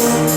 Oh,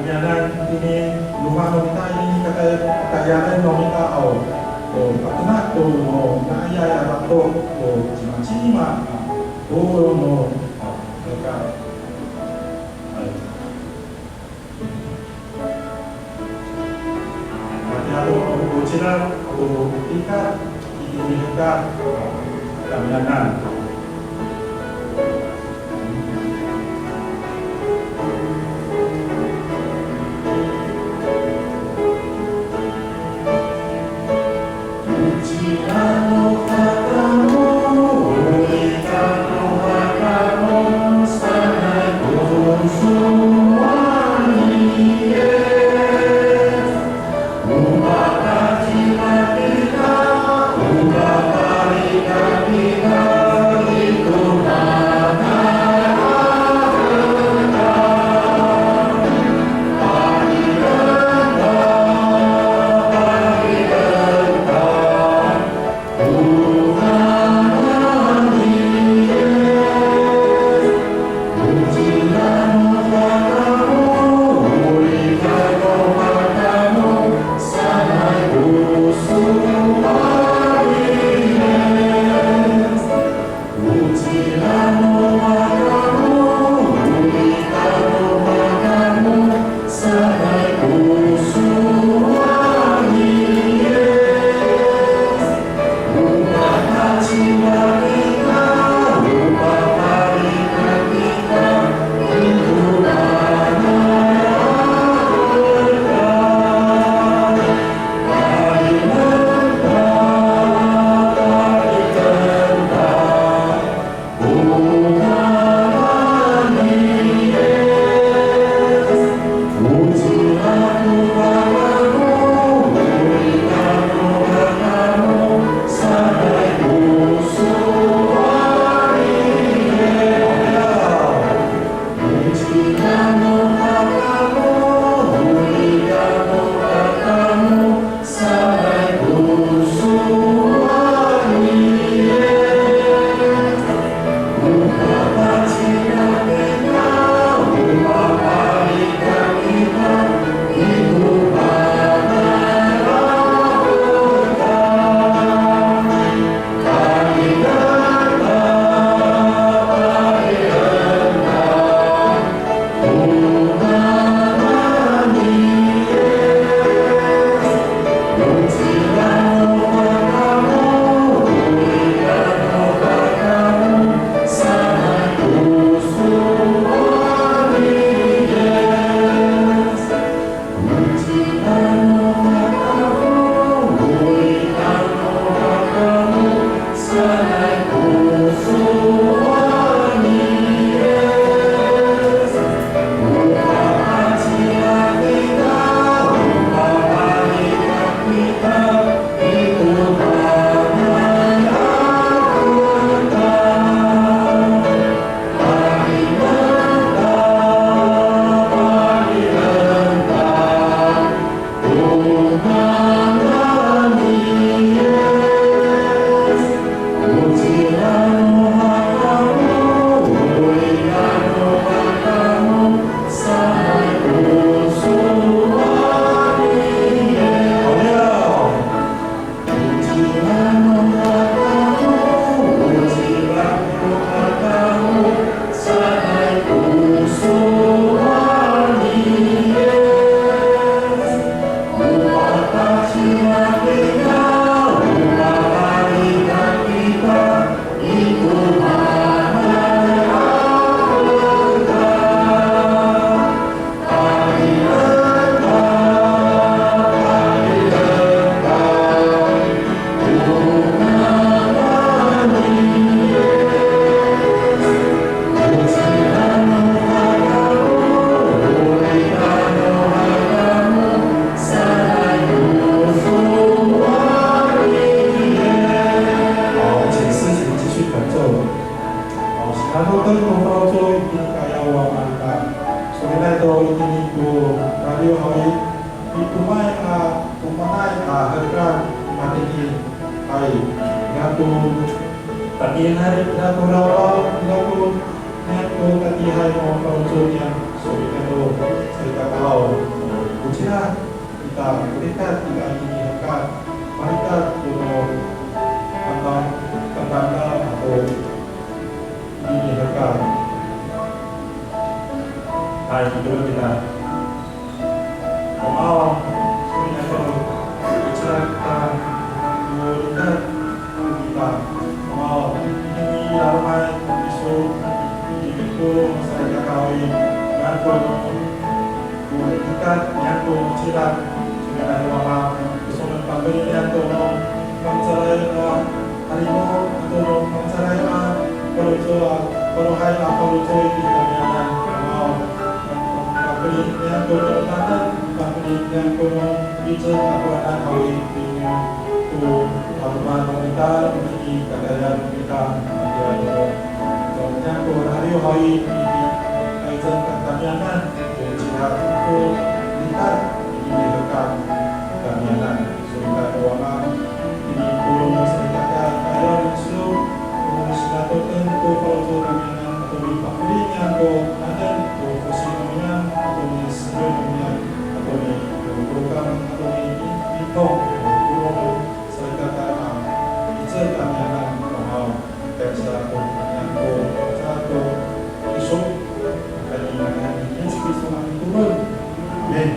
Kamianan ini rumah nonita ini kekayaan nonita patna to na ya ya to cima no mereka Kami Cina tingkat ini kamianan. Serta kalau ujian kita berikan kita ini akan mereka untuk tanda atau ini akan hai itu kita mau punya kalau ujian kita berikan kita mau ini ramai isu itu saya kawin dan kita yang ujian dengan lama kesulitan pembeli yang mencerai harimau atau mencerai kalau hai atau cuy di kamianan mau pembeli yang tanah pembeli yang bicara atau anak kawin itu rumah kita memiliki kekayaan kita yang hari hari ini kaitan kamianan jika itu lihat ini dekat kamianan serta ruangan ini kurung serta kaya langsung serta tentu kalau kamianan atau di pabrik atau ada atau kursi kamianan atau di sebelum kamianan atau di program atau di hitong kurung serta kaya kamianan mau kerja atau satu isu dan ini seperti turun amen.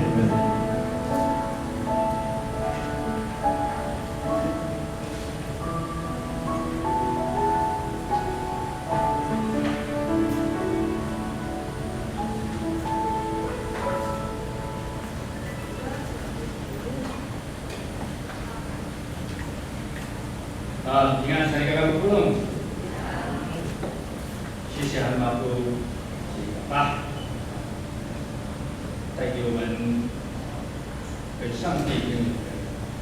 Dengan saya kata belum, sisihan waktu Pak, 带给我们跟上帝跟你的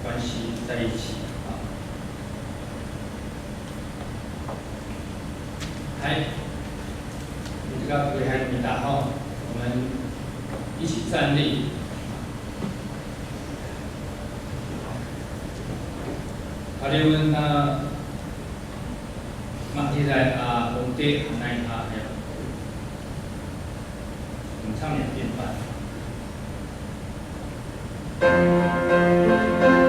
关系在一起啊。来，这个为孩子打号，我们一起站立。Kalian masih ada untuk naik ya, mencang yang pintar. Bye.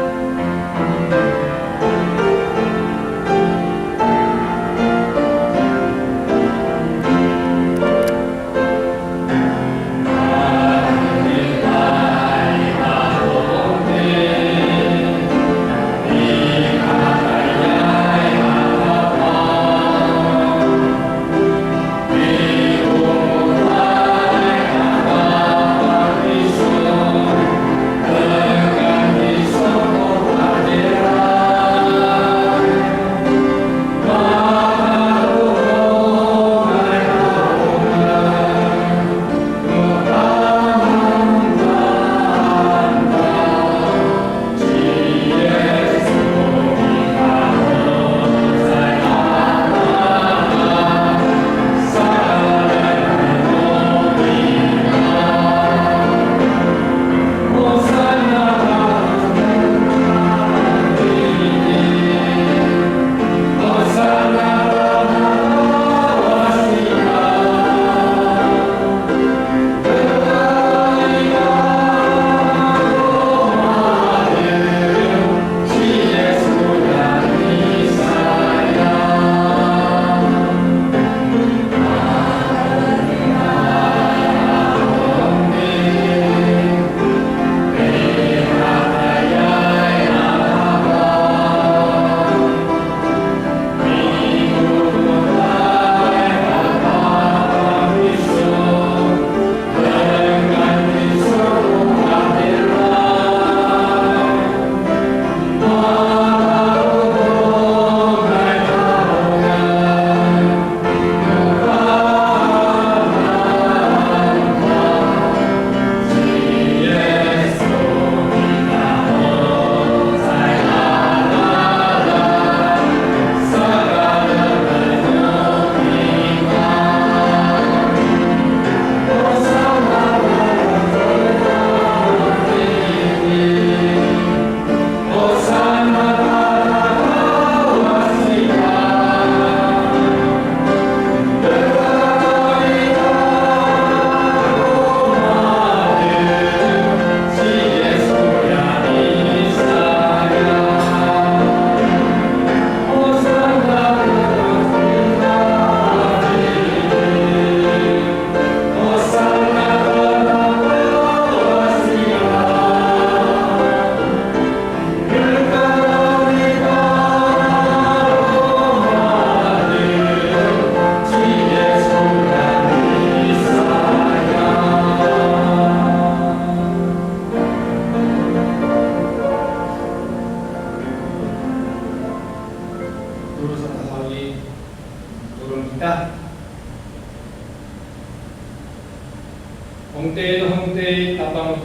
红地，大棒，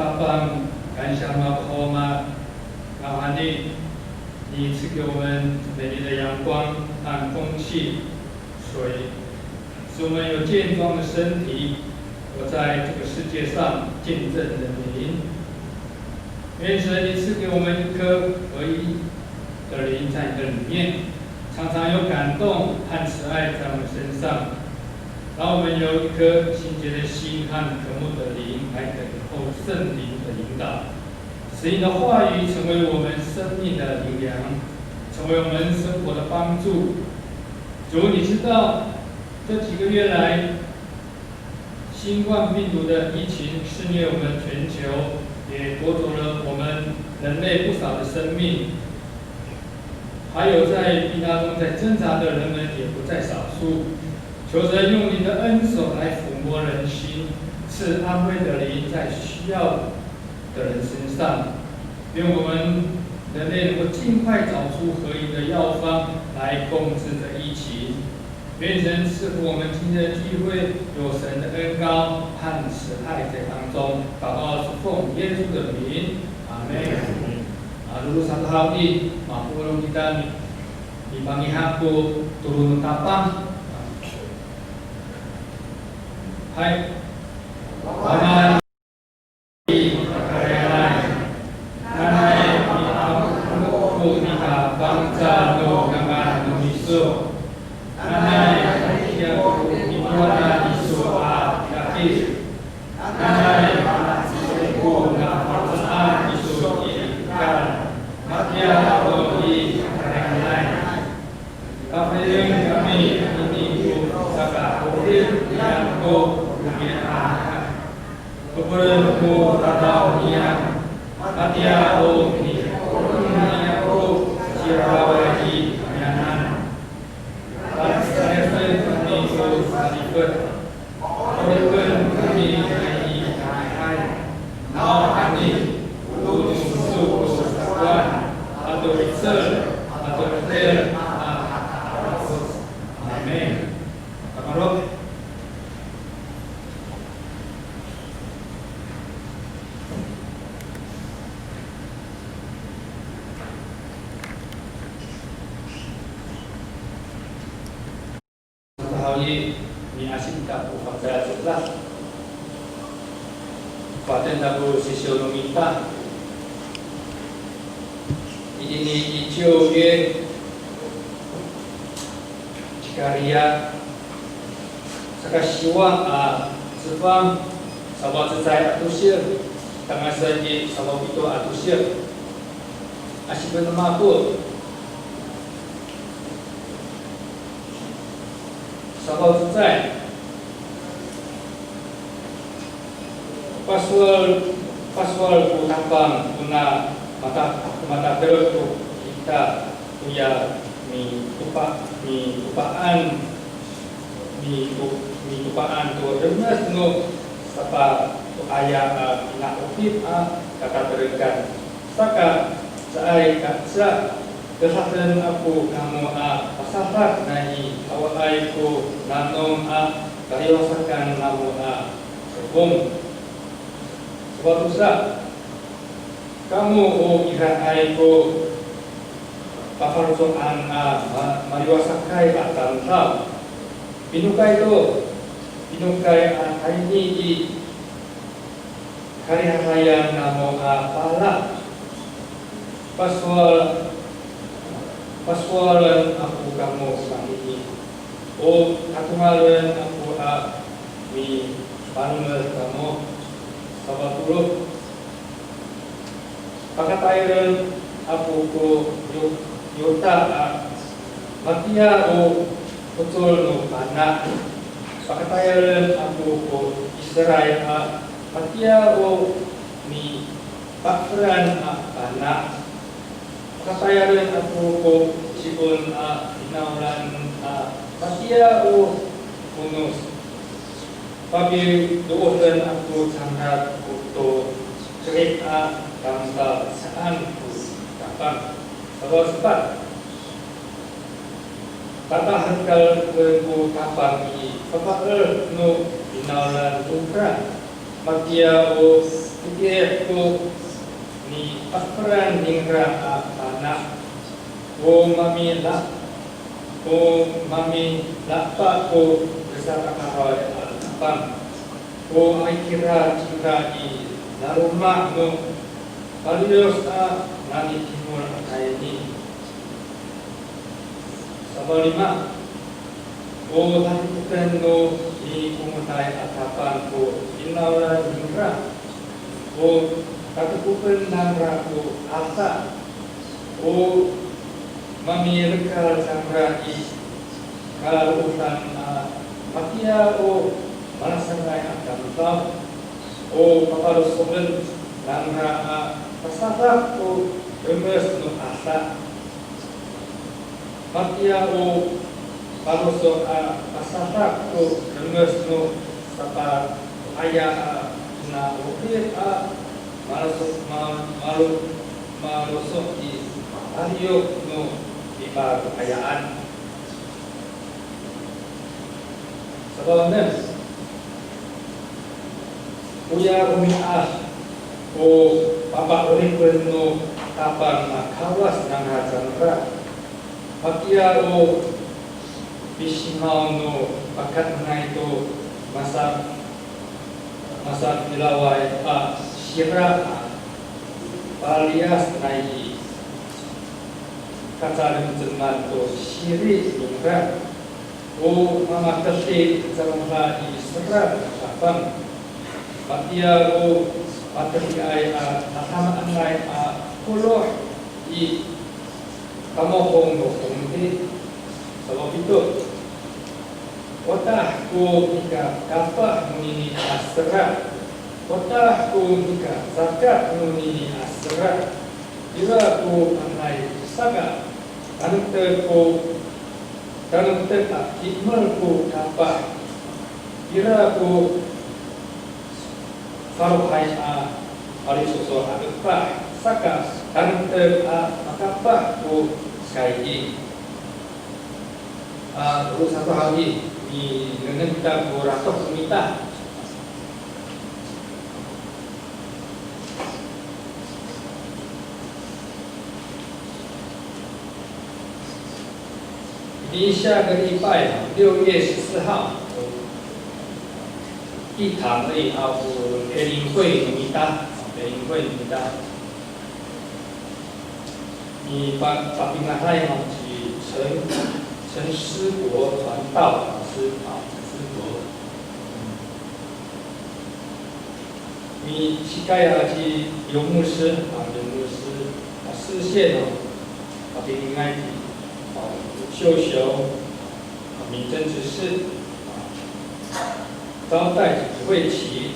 感谢马婆妈，麻烦你赐给我们美丽的阳光和空气、水，使我们有健壮的身体，活在这个世界上见证人民。愿神你赐给我们一颗合一的灵在你的里面，常常有感动和慈爱在我们身上，让我们有一颗清洁的心和渴慕的灵，来等候圣灵的引导。使你的话语成为我们生命的灵粮，成为我们生活的帮助。主，你知道这几个月来，新冠病毒的疫情肆虐我们全球，也夺走了我们人类不少的生命。还有在病当中在挣扎的人们也不在少数。求神用你的恩手来抚摸人心，赐安慰的灵在需要的人身上，愿我们人类能够尽快找出合宜的药方来控制这疫情。愿神赐福我们今天的聚会有神的恩膏和慈爱在当中。祷告是奉耶稣的名，阿门。Dulu satu hari mampu kita dipanggil aku turun tapang. Hai, paman di karyawan, nanai di aku di bangsa no dengan misu, nanai dia di mana isu kaki, nanai aku nak perasaan isu ikan, makia aku di karyawan, tapi kami ini saka kurir yang ko Kepada tatau niya, matia o ni niya ko sirawagi nyanan. Saya kami ko salipat, kami kami hai, mau kami untuk satuan atau Excel atau Excel, amin. Kamarok. Ni asin tapu pada setelah pada tapu sisio nomita ini ijo ye jikaria sakasiwa sebang sahabat saya atusir tengah saja sahabat itu atusir asyik bernama aku sahabat saya paswal tambang guna mata terus kita punya tupaan tu remas no sapa ayah nak ukip kata terikat saka saya kata kesahatan aku kamu pasahat nai awal aku nanong kariwasakan namu sebum sebab usah kamu ikan aku pafarusokan mariwasakai akan tahu pinukai hari ini di hari raya namu pala paswalan aku kamu ini katumalan aku mi panumer kamu sahabat dulu pakatairan aku yuta matia betul no anak pakatairan aku Israel matia mi pakran anak pakatairan aku sipun inaulan matia kunus tapi doon aku sangat untuk cerita bangsa saan dapat kalau sebab kata hakal ku kapang i kapal no inalan ukra makia o ike ko ni pakran ningra anak o mami lapa o bersama kahwai alapang o ay kira di naruma no palios nani timur ini sabalima o lakukan no di kumuntai atapan o inaura ningra o katukupan nangra o asa o mami rekal sangra i kalutan makia o malasangai akan tahu o paparos soben nangra pasata o remes no asa makia o paroso pasata o remes no sapa ayah na okir malusok di ayok no iba kekayaan. Sebabnya uya umiah o papa uripun no kapang kawas nang hajandra pakia o bisimau no pakat na ito masa nilaway sira alias nai kacarin jerman to siri lungga o mama kasi sarangha i sera kapang patia o patri ay nasama anay kulo i kamohong no kumti sebab itu watah ko ika kapah nini asera watah ko ika zakat nini asera ira ko anay saga kanang ikmal ko kapah ira ko faruhay alisoso agpa saka kanang makapah ko kayi terus satu hal ini dengan kita beratok semita di 下个礼拜6月14号一堂而已联谊会米达你把平安海去陈思国传道老师陈思国，你膝盖去刘牧师视线平安去秀雄民政执事招待指挥旗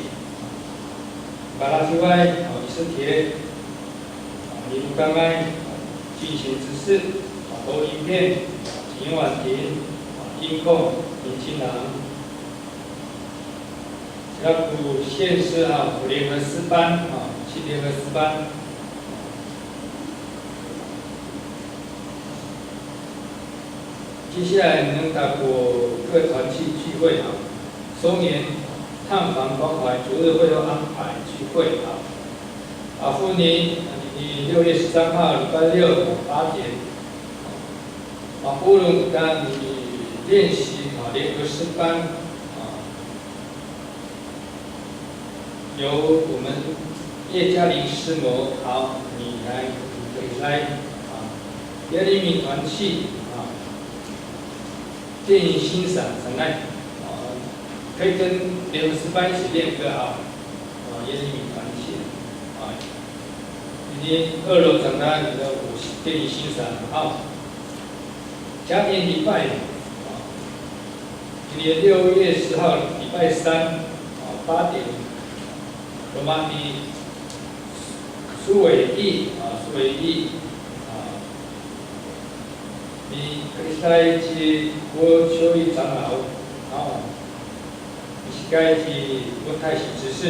巴拉之外李世铁李路刚刚进行指示投影片秦婉婷音控林清郎要补县市5联合4班7联合4班接下来能打过各团契聚会周年探访关怀主日会都安排聚会妇女6月13号礼拜6 8点布隆刚练习联合4班由我们叶嘉玲师母你可以来耶利米团契建议欣赏神爱可以跟联合4班一起练歌耶利米团契今天2楼长大你的建议欣赏家庭礼拜今年6月10号礼拜3 8点罗马尼苏伟义你可以在去郭秋义长老你是该去郭太喜执事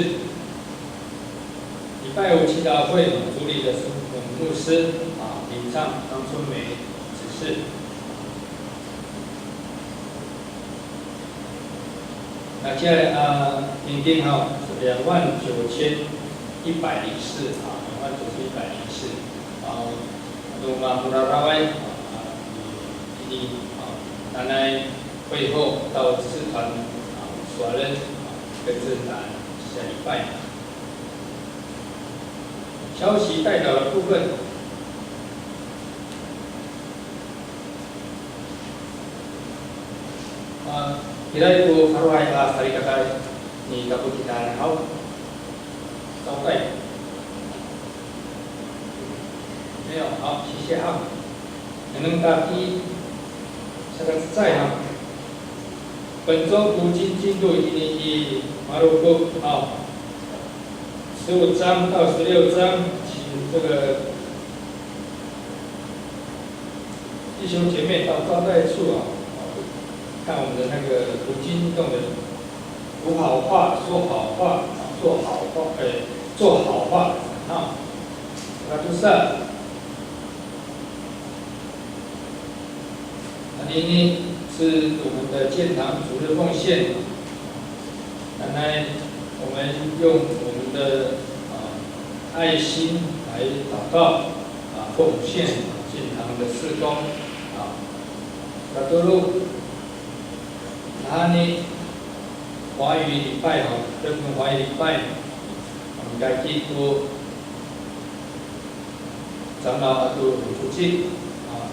礼拜5祈祷会主理的是牧师领唱张春梅执事那接下来明天是29,104啊，29,104啊，rumah Murawai ini咱来会后到支团耍人跟着咱下礼拜。消息代表的部分。Bila itu Faruhai Tari Kata ni kabut kita hau sampai 没有好，谢谢啊。能大批这个在啊，本周古今进度以马鲁布啊，15章到16章，请这个弟兄姐妹到招待处啊。看我们的那个读经运动的读好话、说好话、做好话，做好话啊。那就是呢是我们的建堂主日奉献。原来我们用我们的爱心来祷告奉献建堂的事工啊。那多路。然后呢，华语礼拜这份华语礼拜，我们该记住长老都很出镜啊。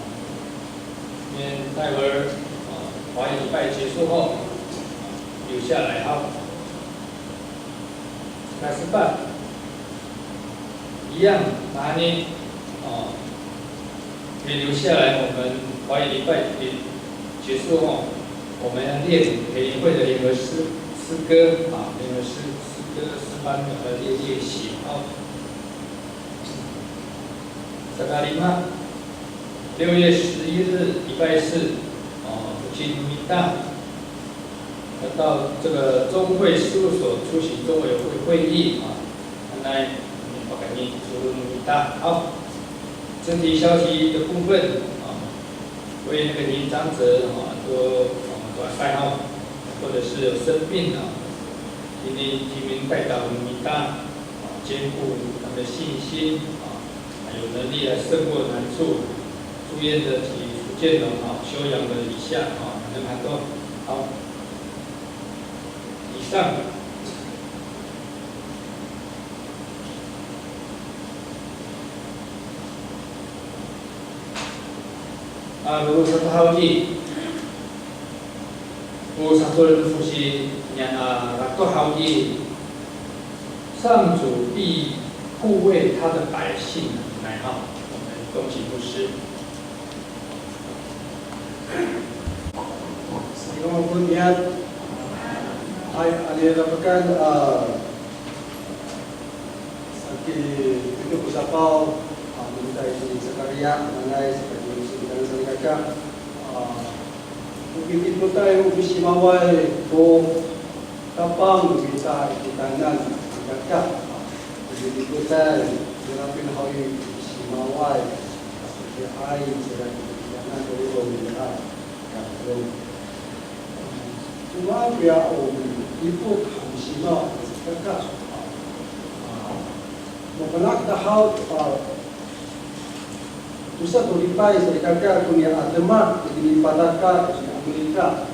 因为待会儿华语礼拜结束后，留下来开始办，一样，然后呢，可以留下来，我们华语礼拜结束后。我们要练培灵会的联合诗歌联合诗歌诗班的练习6月11日礼拜四父亲明大，要到这个中会事务所出席中委会会议原来我感觉主明大好，整体消息的部分为那个年长者多。赛号，或者是有生病今天提名代表民大兼顾他们的信心还有能力来胜过难处。住院的及福建的休养的以下能涵盖好。以上。如果说好意。satu revolusi yang rakyat haudi， 上主必护卫他的百姓，来我们恭喜牧师。Selamat pagi, ada dapatkan itu pusapau mengenai sekarya mengenai seperti dan sekarang Bukit Putai Ubisi Mawai Ko Tapang Bita Itanan Kakak Bukit Putai Dirapin Hawi Ubisi Mawai Seperti air Sedang Itanan Dari Bumilai Cuma biar Ibu Ubisi Mawai Kakak Mengapa kita hal Pusat Ulipai Sedikatkan Kunia Adema Jadi Padaka Amerika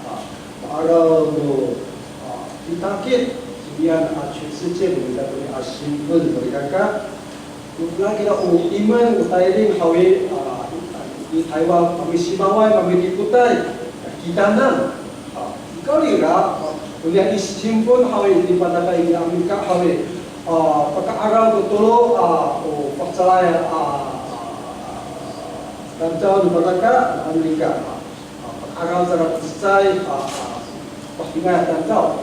Para ditakit Kemudian 全世界我们在这里新闻Mereka Mula kita iman Utailing Hawi Di Taiwan Kami Simawai Kami di Kutai Kita nan Kau lihat Kunia isimpun Hawi Di Padaka ini Amerika Hawi Pakai aral betul Paksalai Dan jauh di Padaka Amerika Aral sangat selesai Pastinya dan tahu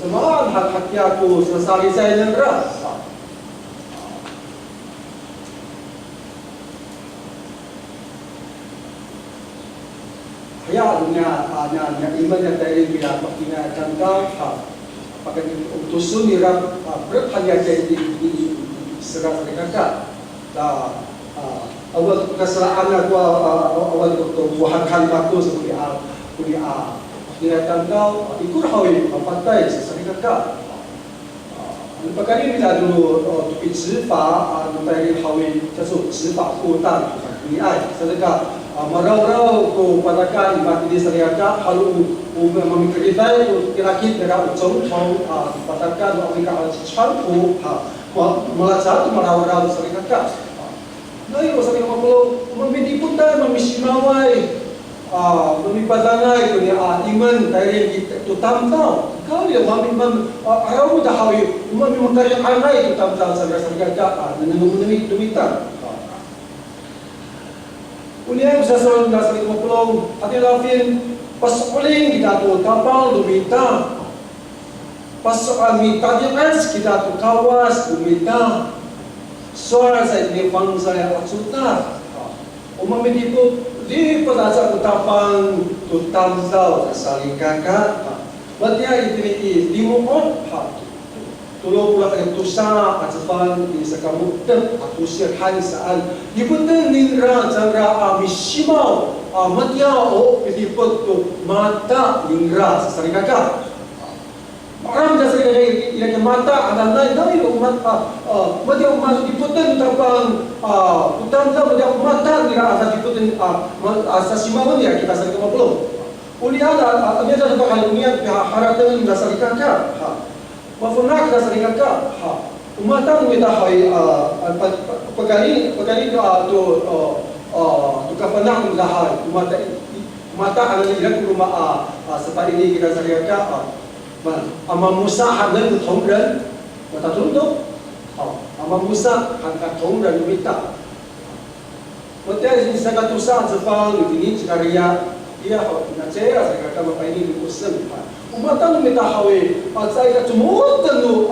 Semua hati aku sesali saya yang keras Ya dunia iman yang tadi bila pastinya dan tahu Pakai utusun irap berhanya jadi serat mereka awal kesalahan aku awal buahkan aku seperti kuliah tandau ikut hawi pantai sesuai kakak perkara ini kita dulu tupi 执法kita ini hawi jadi 执法过当你爱sedekah marau-rau ko patakan ibat ini seriaka halu memikirkan itu kira-kira dengan ujung patakan mereka harus cangku melacak marau-rau seriaka. Nah, itu saya kalau memidiputkan memisimawai memipadanai itu iman dari itu tamtau. Kalau dia orang muda hawi memikirkan anai itu tamtau seriaka nenung demitan. Ulian bisa selalu dasar pelong, hati lafin pas uling kita tu kapal dumita, pas mita jelas kita tu kawas dumita, suara saya ni pang saya aksutar, umam itu di pada utapang tu tamzau saling kakak, berarti itu di muot tolong pula itu sah asal di sekamu ter aku siapkan saat ibu ter ningra jangra misimau matia pitipot tu mata ningra sesari kakak orang dasar ini mata ada naik umat matia umat diputin tapang utamza matia mata ningra ada diputin asasimau ni kita sering belum ulian ada jadi bakal niat haratan dasar kakak mafunak na sa ringaka umatang kita hay pagani to kapanang lahay umata ang ilang rumah sa paini kita sa ringaka amamusa hanggang thongren matatulog amamusa hanggang thongren umita matya sa katusa sa pang tingin sa karya iya na chera sa ringaka mapaini ni usan umatang mitahawi at sa ika tumutan no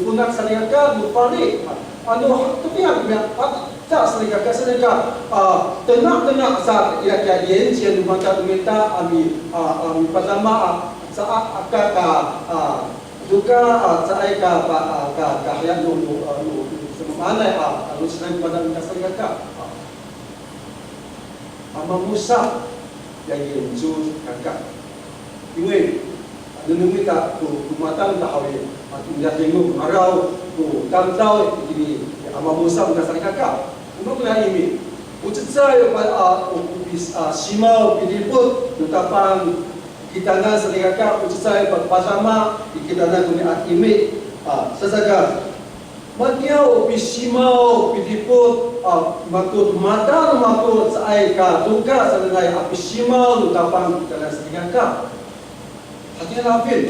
funak sa ringaka no pari tupihan at sa ringaka sa ringaka tenak sa ika yen siya lumata dumita ami patama sa akaka duka sa ika kahyan no sumanay sa ringaka sa ringaka amamusa yang yenju kakak 因为能kita kumatan tahawi atau tengok arau tamtau ini amamusa dasar kakak untuk yang ini ucapai simau piliput tetapan kita na sa kakak ucapai pasama kita na dunia ini sesaga matiau pisimau piliput makut mata makut sa ka duka sa nai pisimau tetapan kita na sa kakak hati lafin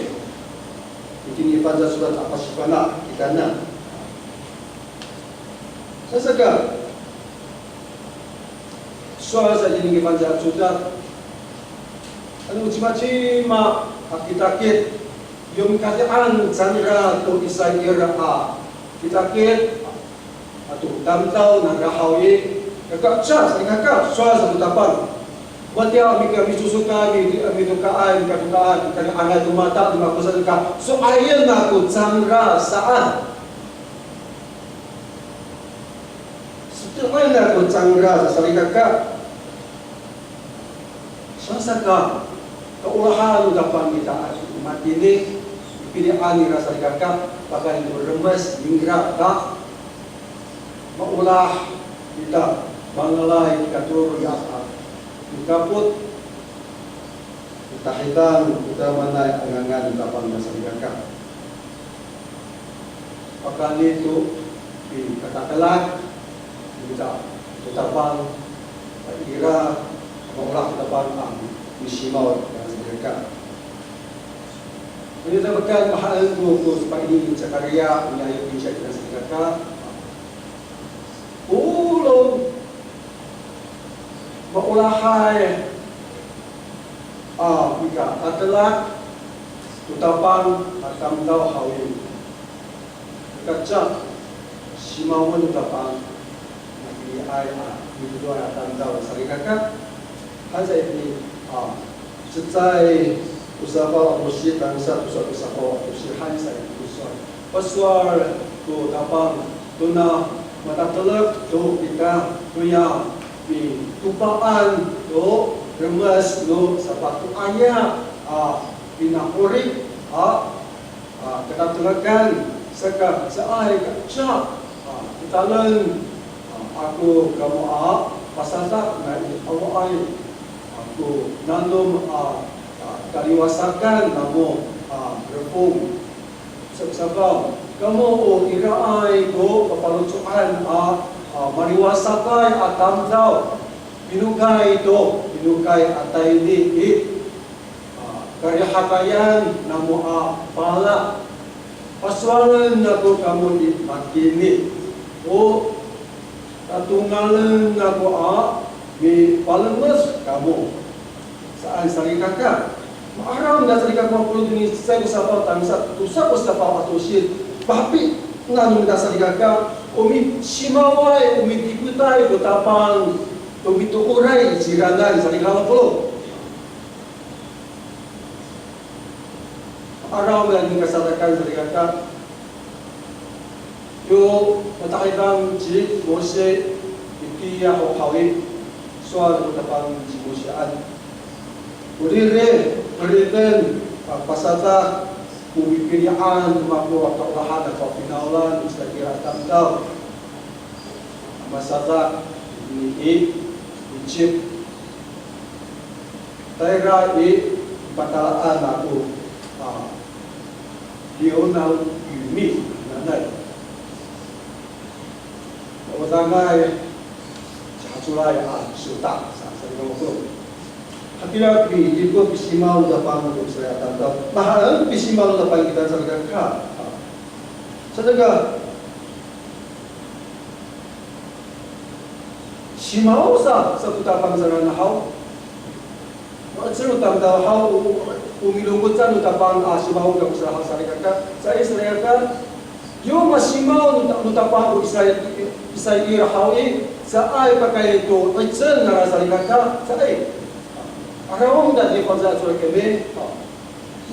ini pada surat apa sifana kita na sesaga soal saja ini pada surat anu cima-cima kita kit yung kataan sandra to isaira kita kit atau tamtau nagahawi kakak sa kakak soal sa tapan Matia kami susuka kami tukaan katukaan kami angat mata dengan kuasa ka so ayan aku sandra saan setelah aku sandra sa kakak sasaka keulahan dapat kita umat ini pilihan ni rasa kakak pakai remes hingga tak maulah kita mengalai katur ya kaput kita hitam kita mana angangan dapat dasar kakak pakai itu di kata-kata kita tetapang kira maulah tetapang misimau dasar kakak ini terbakan mahal itu supaya ini cakarya punya Indonesia dasar kakak ulung maulahai jika adalah tutapang akan tahu hawin kacang simawan tutapang nabi ayah itu akan tahu sari kakak hanya ini secara usaha musik bangsa usaha musik hanya usaha paswar tutapang tuna mata telak tu kita punya di tupaan do remes do sepatu ayah pinakurik kenatulakan seka seai kacak kitalan aku kamu pasal tak ngai awai aku nandum kaliwasakan namu reform sebab kamu irai go kepalucuan mariwasakai atam tau binukai atai ni karya hakayan namu pala paswalan aku kamu di makini tatunggalan aku mi palenges kamu saan sari kakak Maram dah serikat 50 jenis saya bersama tangsa tusap bersama atusin tapi nganu dah serikat umi simawai umi diputai betapang umi tukurai sirangan serikat 50 Maram yang dikasatakan serikat yo matakibang jid mose ikiya o hawi soal betapang jimusian Urire Periten pasata pemilihan makhluk Allah dan finalan istakira tamtau pasata ini Egypt Taira patalaan aku Lionel Yumi nanay Wadangai Chaculay Sultan sa sarili Hakila di ko pisimaw da pang saya tanda mahal pisimaw da pang kita sarga ka sadaga simaw sa kutapang sarana haw matsero tanda haw umilungot sa utapang simaw ka sa sarga ka sa Israel ka yung masimaw utapang Israel hawi sa ay pakay to itsen na sarga ka sa ay Arawang dati pansa surat kami,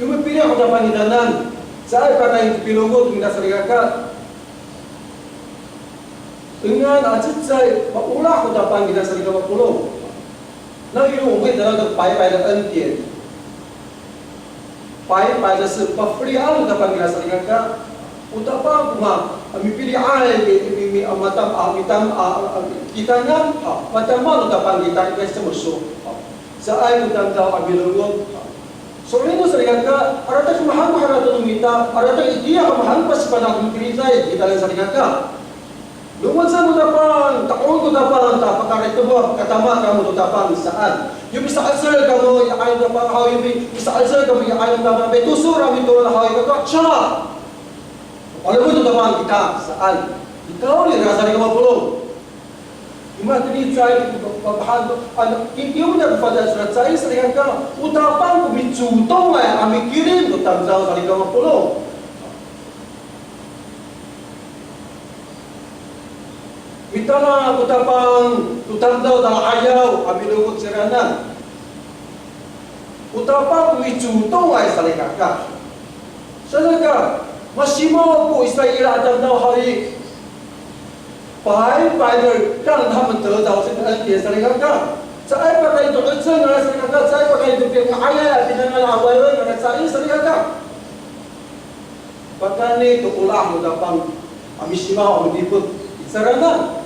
yung pilih ako dapat hidanan, saya pakai pilungot minta serikat. Dengan ajit saya, ulah aku dapat minta serikat pulau. Nah itu mungkin dalam pai-pai dan entian, pai-pai dan sepafrial dapat minta serikat. Utapa kuma, kami pilih ay, kami amatam, kita nyam, macam mana dapat kita semusuh. Sa ay kutang tao abilungot. So rin sa ka, arata kumahal pa harata numita, arata itiya kumahal pa sa panakong kiritay, kita lang sa ka. Lumad sa mutapang, taon mutapang, tapakarit mo, katama ka mutapang saan. Yung isa alsal ka mo, ayaw na pang hawi, isa alsal ka mo, ayaw na pang hawi, tusura mo ito na hawi ka, siya! Alam mo mutapang kita, saan? Ikaw ulit, nasa rin ka mapulong. Imatini saya pahal kikiu na pada surat saya sering ka utapang kumitsutong ay amikirin utang daw sa ligaw pulo mitala utang daw daw ayaw amilungot sirana utapang kumitsutong ay sa ligaw ka sadaka masimo po Israel atang daw hari pai kan他们得到这个恩典，是那个。saya pakai itu eceng, saya pakai itu pihak ayah, tidak ada awal, saya是那个。Pakai ni tu ulah mudapang, amisima amdiput, sarana.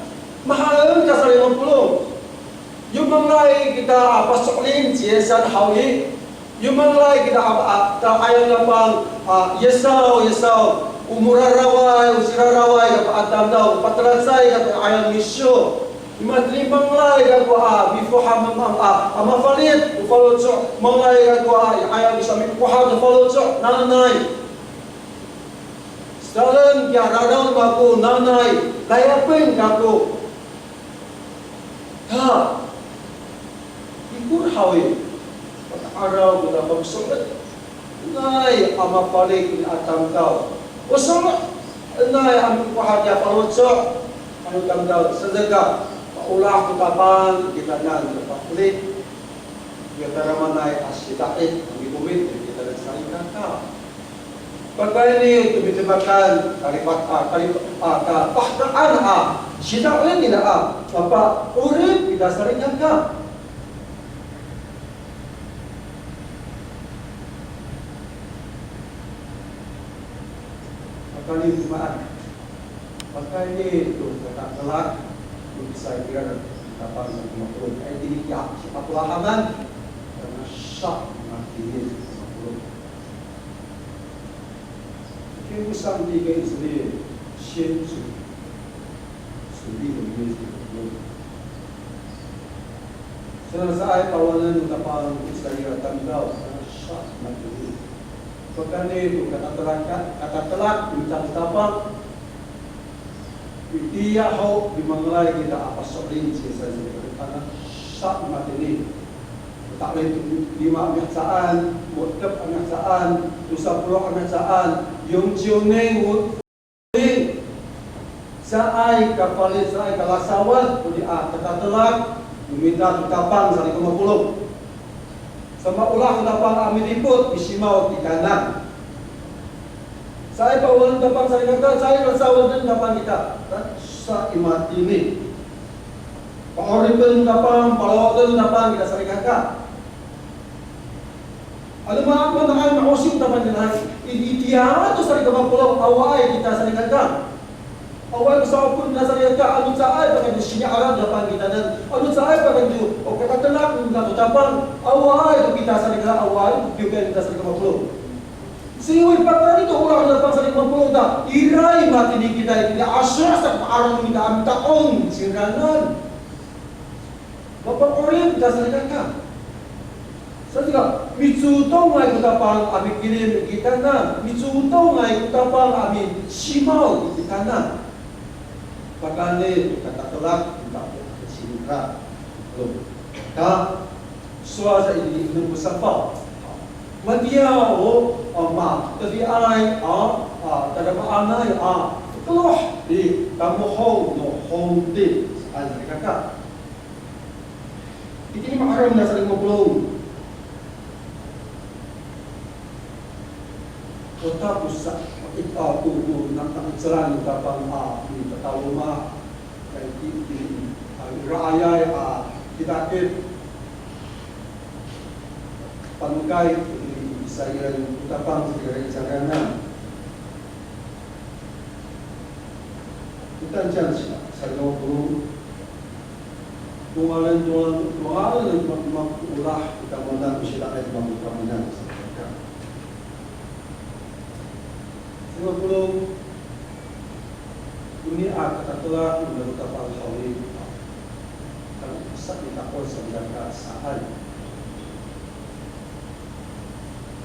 Mahal kasar 50. Yung manglay kita pasoklin, jesan hawi. Yung manglay kita ayah lapang, yesau. Umuraraway, usiraraway, kapaatam daw, patrasay, kapaayan misyo. Imatli manglay, kapaa, bifo hamam, mafalit, ufalotso, manglay, kapaa, ayaw isami, kuha, ufalotso, nanay. Sedalan, kaya raraw ako, nanay, layapin ako. Ha, ikurhawi, pag-araw, kita magsulat. Nay, amafalik, atam daw. Usama na ang kuhadya palutso ano tanggal sedekah ulah kutapan kita nan pakulit kita ramanay asyitain ang ibumit kita dan salika ka pagkaya ni tumitibakan pahtaan syitain nila papa urip kita saringan ka kali Jumaat. Pakai itu kata kelak saya kira dapat makhluk. Ini ya siapa pelahaman karena syak mati makhluk. Kita usang tiga ini先主属地的约束。Selesai tawanan kapal saya tanggal syak mati. Bahkan itu kata telak bincang tapang dia hau dimanglai kita apa sorin saya karena syak mati ini tak boleh 5 angasaan, mutlak angasaan, 20 angasaan, yung cioneng saay kapalit saay kalasawat uli kata telak meminta kapang sari kemapulong sama ulah kapang amin iput bisimaw di kanan saya bawalan kapang sari kata saya kasawat dan kapang kita sa imat ini paoripin kapang palawatan kapang kita sari kata ada maaf menangan mausim kapang kita ini dia tu sari kemapulong awai kita sari kata awal kesawapun nasar yang tak anu saai pakai di sini Arab depan kita dan anu saai pakai di kata telak untuk tapang awal itu kita sari kata awal juga kita sari kata sehingga pakar itu orang depan sari kata tak irai mati di kita ini asas tak arang kita minta on singrangan bapak orang kita sari kata saya juga mitutong ngai tapang abi kirim kita na mitutong ngai tapang abi simau kita na Pakane kata telak tak singkat. Dah suara ini belum bersafar. Madia ma tapi ai tak ada anai keluar di kamu hong di ada kakak. Ini mahram dah sering ngobrol. Kota pusat itu nak jalan kapal di Petaluma di Raya kita panukai di saya utapang segera jangan kita jangan saya guru tualan ulah kita mandang silakan kita mandang sebelum dunia kata telah menurut kapal Khawri kalau besar ditakut sebenarnya saat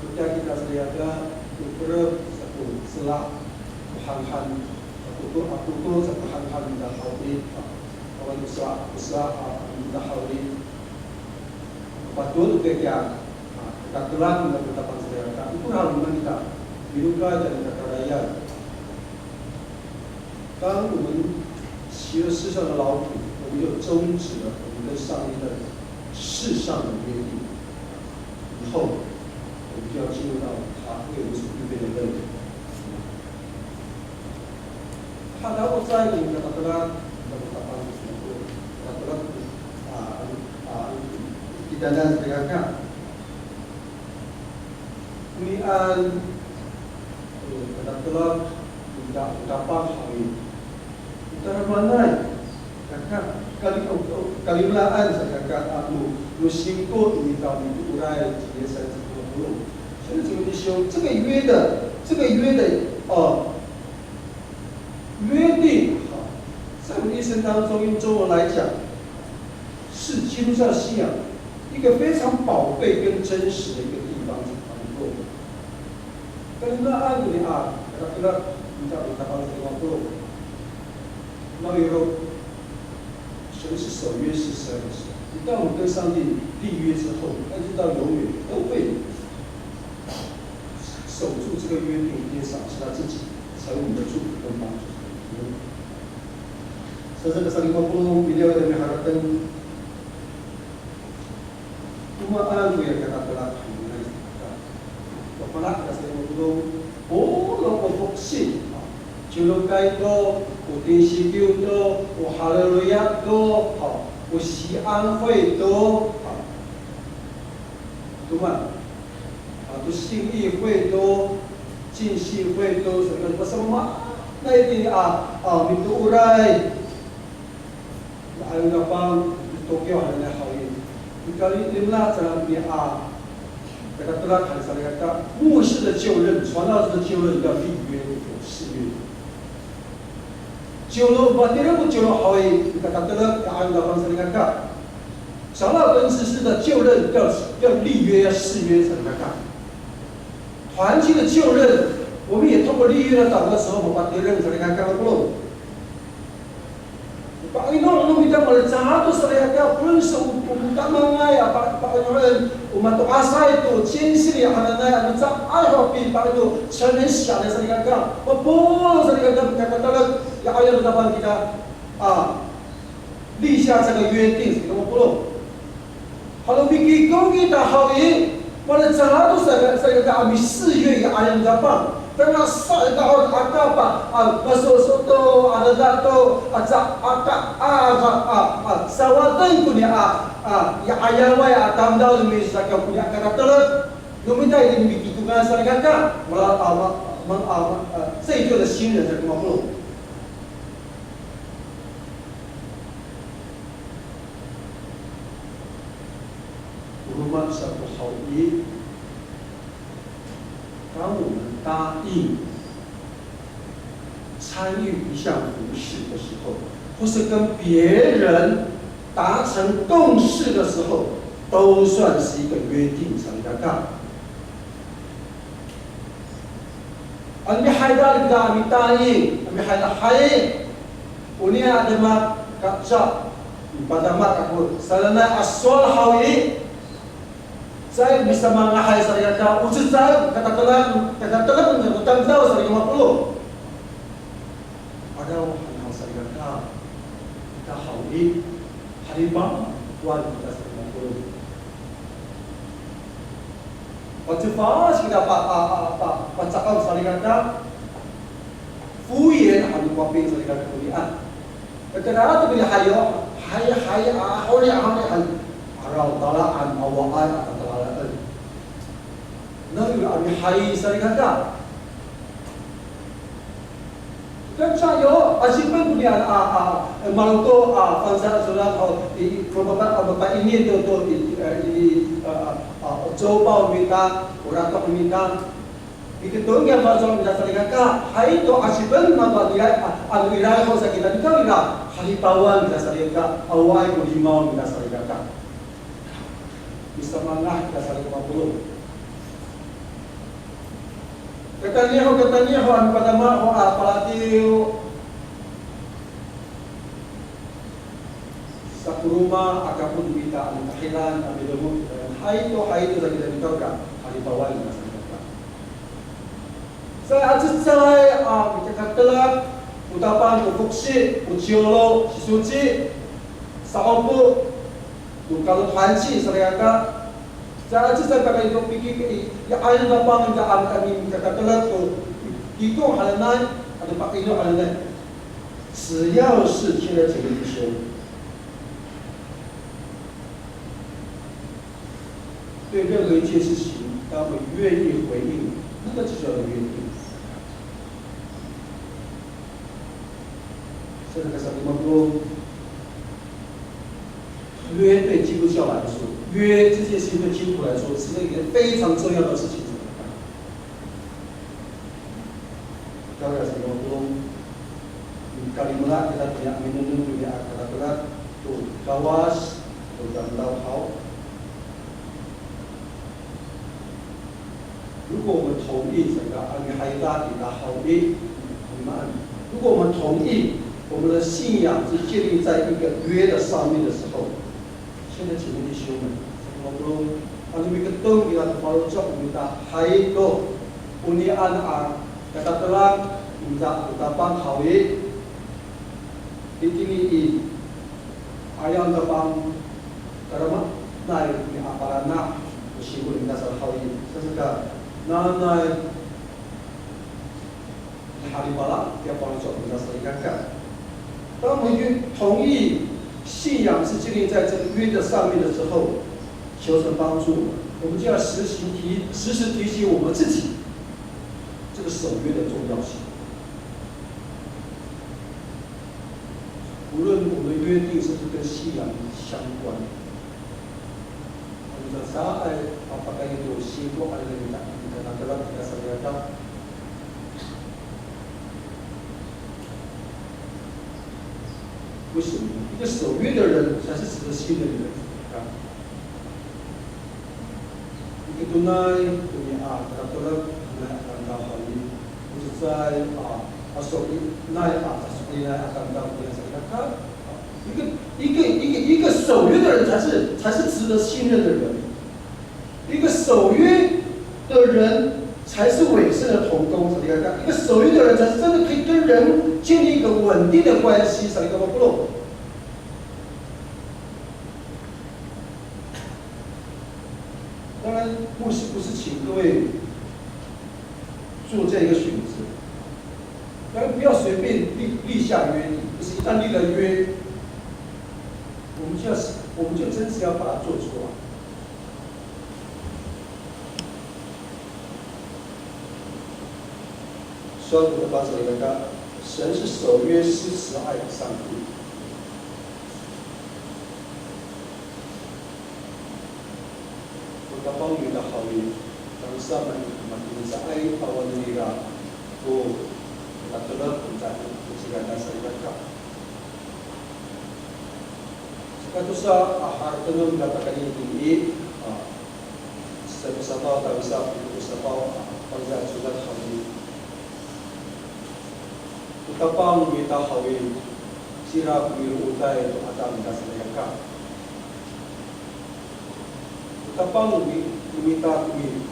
ketika kita sediaga ukur satu selak hal-hal aku satu hal-hal dan Khawri kalau usaha dan Khawri betul kerja kata telah menurut kapal sediaga itu hal kita Biruka dan kata raya当我们习了世上的劳苦我们就终止了我们跟上帝的世上的约定以后我们就要进入到他为我们所预备的任务他当我在你的kata kita dan sebenarnya kemudian kata telah tidak dapat hari utara mana kali melaan saya kata musim ko ini tahun itu urai dia saya sebelum所以这个修这个约的约定在我们一生当中用中文来讲是基督教信仰一个非常宝贝跟真实的一个地方Karena ini kira-kira minta kapal 50 那以后神是守约是神一旦我们跟上帝立约之后那就到永远都会守住这个约定也赏赐他自己成为我们的祝福跟帮助所以这个50 beliau yang mengharapkan tumaan ko yang kata-kata Panak kasi mo lo fokusin. Julog kayo o tinsikiw to, o haleluya to, o sianghoy to. Tuman. To singi hoy to, 进信会都什么那一定mintu urai ayo gampang Tokyo ada hal ini. Kali limla cara dia kata telah kali saya kata 牧师的就任，传道者的就任要立约有誓约。就任把第二步就任好诶，kata telah ayo gampang saya kata， 长老跟执事的就任要立约要誓约才能干。团契的就任，我们也通过立约的祷告的时候，我们把第二任才能干不喽。Panginoon, nung kita malisato sa kaya pulso utama nga ya Panginoon umato asa ito chinsi hanana ano sa ayaw pin Panginoon challenge siya sa kaya papolo sa kaya katalag ya ayaw na bang kita li siya sa kaya things kita papolo halau bigi ko kita hawi malisato sa kaya ami 4月 ya ayaw na bang Tengah sa ikaw aka pa masusuto ada dato atsa aka sawatan kunya ya ayawa ya tamdao demi sakya kunya karakter lumita ini begitu kan saya kata malah这一个的新人在跟我说rumah satu hawi当我们答应参与一项服事的时候，或是跟别人达成共识的时候，都算是一个约定才能干。你还答应，你答应，你还，Uni ada mak kapsa, pada mak aku, salana aswal hawi. Saya bisa mengahay saya kata usus saya katakan tentang tahu saya 50. Ada hal saya kata kita hawi haribang tuan kita 50. Waktu pas kita pak cakap saya kata fuyen hari koping saya kata kuliah. Kenapa tu bila hayo aholi arau talaan awaan Nabi Abi Hari Sarikata. Kan saya asyik punya maluto fangsa surat di bapak ini tu di coba minta orang tu minta begitu yang masuk minta Sarikata. Hari tu asyik nama dia alwirai kau sakit tadi kau ira hari pawan minta Sarikata awai kulimau minta Sarikata. Bisa mangah minta Sarikata 50. Katanya ang padama o apalatiu sa kuruma akapun bita ang kahilan ang bidumot hai to lagi dari kau ka halipawan na sa kata. Sa atus salay kita katelak utapan ufuksi uciolo sisuci sa opo kalau hanci sa kata Cara saya pakai itu pikir ya ayat apa yang kami katakan tu itu halanai atau pakai itu halanai 只要是贴了这个弟兄对任何一件事情他会愿意回应那个就叫做约定现在开始我们说约对基督教来说约这件事情对基督徒来说是一个非常重要的事情。Kalau saya ngomong, kalimat kita punya minum punya kata-kata tu kawas, tu tahu hal. 如果我们同意整个安海大给他好意，如果我们同意我们的信仰是建立在一个约的上面的时候。现在请问弟兄们，我们anu miketong kita terpalujok minta hai to unian kata telang minta utapan hawi ditini ayam tabang karama nai ni aparana meskipun minta sal hawi sesuka nanai hari bala dia palujok minta serikatkan当我们同意信仰是建立在这个约的上面的时候，求神帮助我们就要时时提醒我们自己，这个守约的重要性。无论我们的约定是不是跟信仰相关，我们的啥爱把它有信托爱的那个，你看那个那个什么样的？为什么？一个守约的人才是值得信任的人啊！一个tunai punya peraturan akan dahulu usai masuk naik atas punya akan dahulu masyarakat。一个守约的人才是值得信任的人，一个守约的人才是委身的同工。一个守约的人才是真的可以跟人建立一个稳定的关系。当然，牧师不是请各位做这个选择，当然不要随便立下约定，不是一旦立了约，我们就真是要把它做出来。所以我的把这里讲，神是守约施慈爱的上帝。Kapag yung nakawin, ang sama yung sa ay awan nila o katulad kung saan sila nasa iba't ka. Kato sa hartanong katakan yung tingin, sa pasapaw, tawisa, pasapaw, pagdasulat kami. Kapag yung nakawin, sira kumirutay ito at ang nasa iba't ka. Kapag lumita kami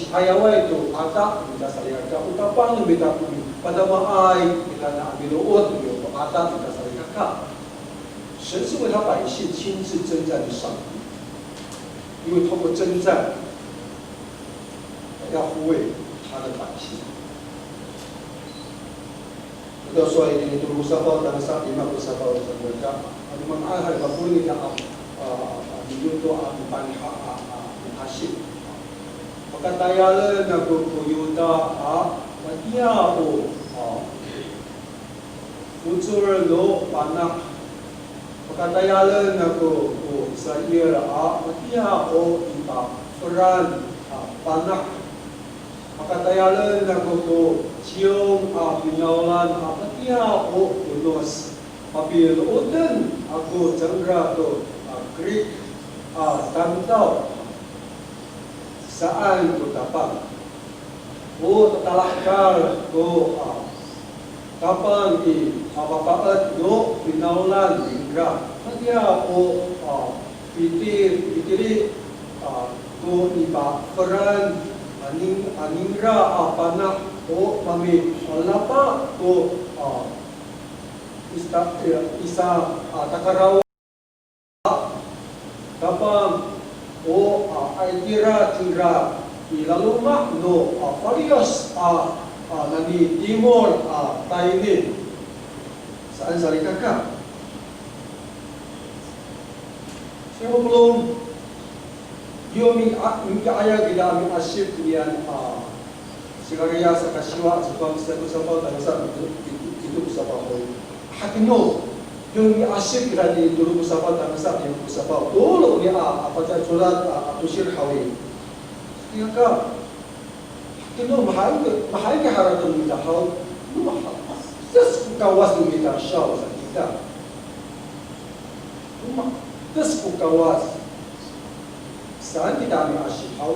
ayawa ito ata kita salika utapang lumita kami padamaay kita na binuot ito ata kita salika ka。神是为他百姓亲自征战的上帝，因为通过征战要护卫他的百姓。Ito so ay tinutulong sa bawat ang sa lima ko sa bawat sa mereka. Ano mang ahal kapuli niya minuto ang hasil. Pagkatayalan na kuyuta matia o unsur no panak. Pagkatayalan na sa iya matia o iba peran panak. Pagkatayalan na siyong pinawalan matia o unos. Mapiloodan ako janggra to Greek tantaw saan ko dapat o tatalakal ko kapag ipapapaat no pinaulan bingga matya o pitiri to iba peran aningra panak o mami malapa to isa takaraw kapag o aitira tira ilaluma no various nani timor tainin saan salika ka sebelum yomi ayah kita ambil asyik yang sekarang sa kasiwa sa pang-sabaw sa itu sabaw hakino yung asyik kita di dulu sabaw sa yung sabaw dulu ni apa surat tusir hawi kaya ka hakino mahal ka harapin kita haw tas kawas ng kita siya sa kita tas kawas saan kita ambil asyik haw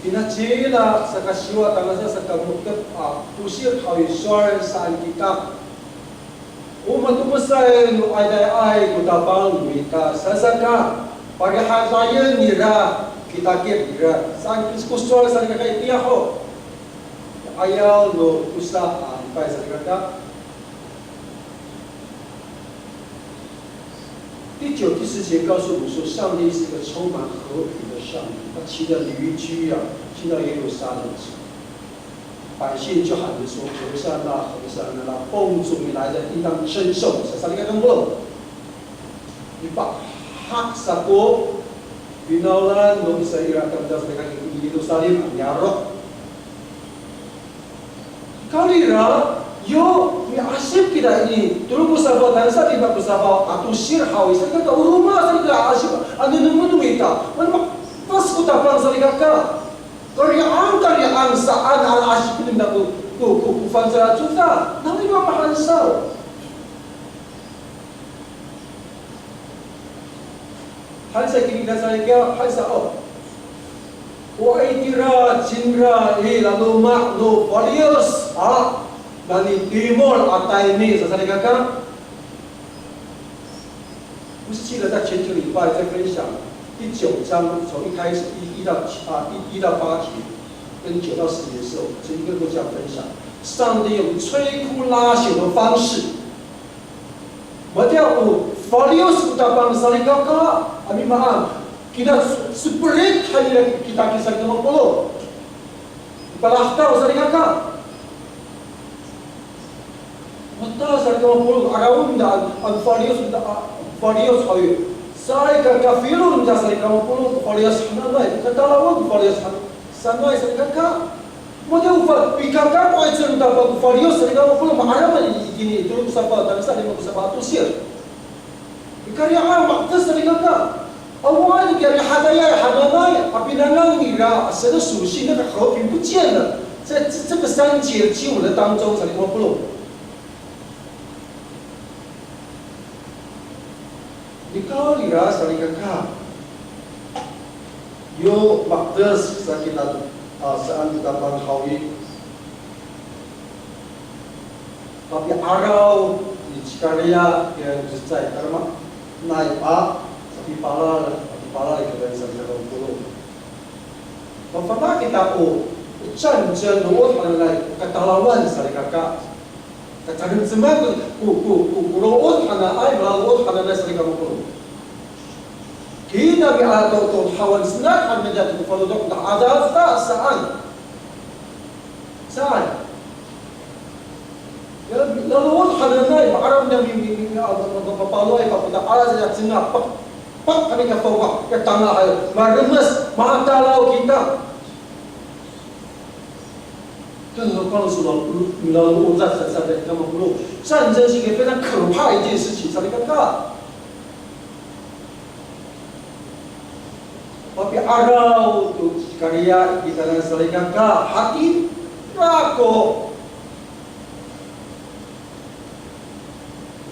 pinachila sa kasiwa tangasa sa kamukat tusir hawi suar saan kita matumasay no ay kutapang kita sasaka paghahasayan nira kita kira saan kuskusual sa kakaitiya ko ayaw no usa kay sa kaka第9、第10节告诉我们说，上帝是个充满和平的上帝。他骑着驴驹进到耶路撒冷城，百姓就喊着说：“和善那，和善那，奉主你来的应当称颂。”sa salika ng Lord, ipahak sa ko, pinaulan no sa irakam sa kanyang Yerusalem nyarok. Kalira yo ni asip kita ini tulu kusaba dan sa di kusaba atu sir hawi sa ka rumah sa ka asip anu nemu ita man pas ku tapang sa ka karya ang saan al asip ni ku fansa tuta nami ma mahansa hansa kini ka sa ka hansa oh Waitira cindra lalu makno valios dari timur atai ni sasari kakak mesti ada 前几个礼拜在分享第9章从一开始1到8节跟9到10节的时候，曾经跟过这样分享，上帝用摧枯拉朽的方式，我叫我 valios kita bangsa kakak ami maaf kita seperit hanya kita kisah kita mengpuluh balahtar usah dikakak mata usah kita mengpuluh agawin dan valios hayu saya kafirun dah saya kita mengpuluh valios hanai ketalawang valios sanai saya kakak mata ufat pikakak kau itu dapat valios saya kita mengpuluh macam ini dulu siapa dan saya mau siapa tu sih karya amat saya kakak awal dari hadaya hadaya apabila ngira神的属性那个和平不见了，在这个3节经文的当中，才我不懂。你kalau lira saling kakak, yo makdas sakitan saan kita banghawi, tapi arau di Cikaria yang在karena naik di pala itu dari sana kalau pulau. Bagaimana kita战争我谈来ketalawan saling kakak. Katakan semua pulau我谈来malah我谈来saling kamu pulau. Kita biar tu hawan senat kan menjadi pulau tu tak ada tak saan. Lalu我谈来Arab yang palau itu kita ada saja senat Pak kami kata pak, kita tanah air, meremes mata laut kita. Kalau sudah melalui urat saja kita perlu. 战争是一个非常可怕一件事情，saling kata. Tapi arau tu karya kita dan saling kata hati ragu.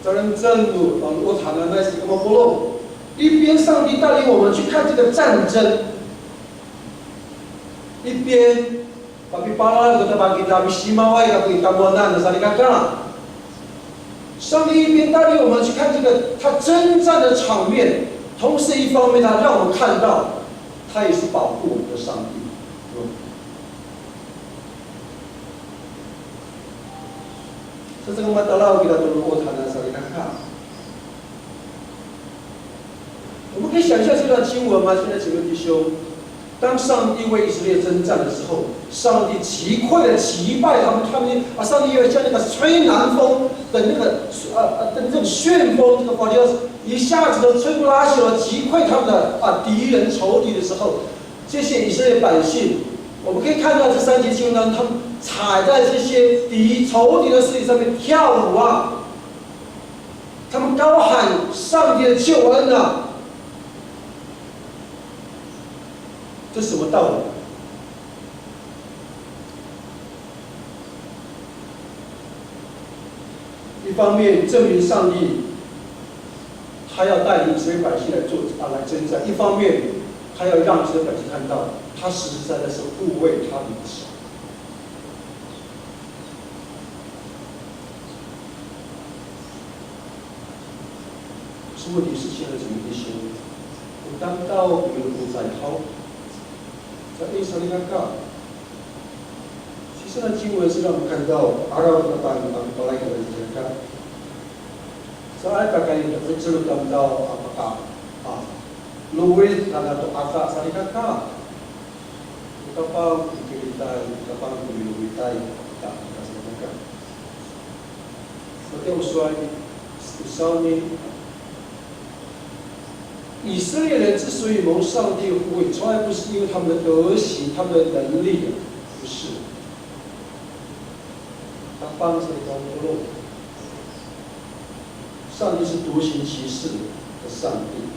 真正的我谈的那是什么不漏？一边上帝带领我们去看这个战争，一边tapi pala kita bagi kita simawai kita tamuan的saling kata。上帝一边带领我们去看这个他征战的场面，同时一方面他让我们看到，他也是保护我们的上帝。这个masalah kita tolong谈的saling kata。我们可以想象这段经文吗？现在几位弟兄，当上帝为以色列征战的时候，上帝击溃了、击败他们，上帝又像那个吹南风的那种旋风，这个法律一下子都摧枯拉朽了，击溃他们的敌人仇敌的时候，这些以色列百姓，我们可以看到这3节经文当中，他们踩在这些仇敌的尸体上面跳舞啊，他们高喊上帝的救恩啊。这是什么道理？一方面证明上帝他要带领以色列百姓来征战；一方面他要让以色列百姓看到，他实实在在是护卫他们的神。是问题是现在怎么一些？我当到有人不在好。在以色列看，其实呢，经文是让我们看到阿拉伯的巴来克的这个，在大概有这个当到Louis karena tu asa sari kakak, kapal kulitai tak sari kakak. Seperti usual ni 以色列人之所以蒙上帝护卫，从来不是因为他们的德行、他们的能力，不是。他帮助高不漏，上帝是独行其事的上帝。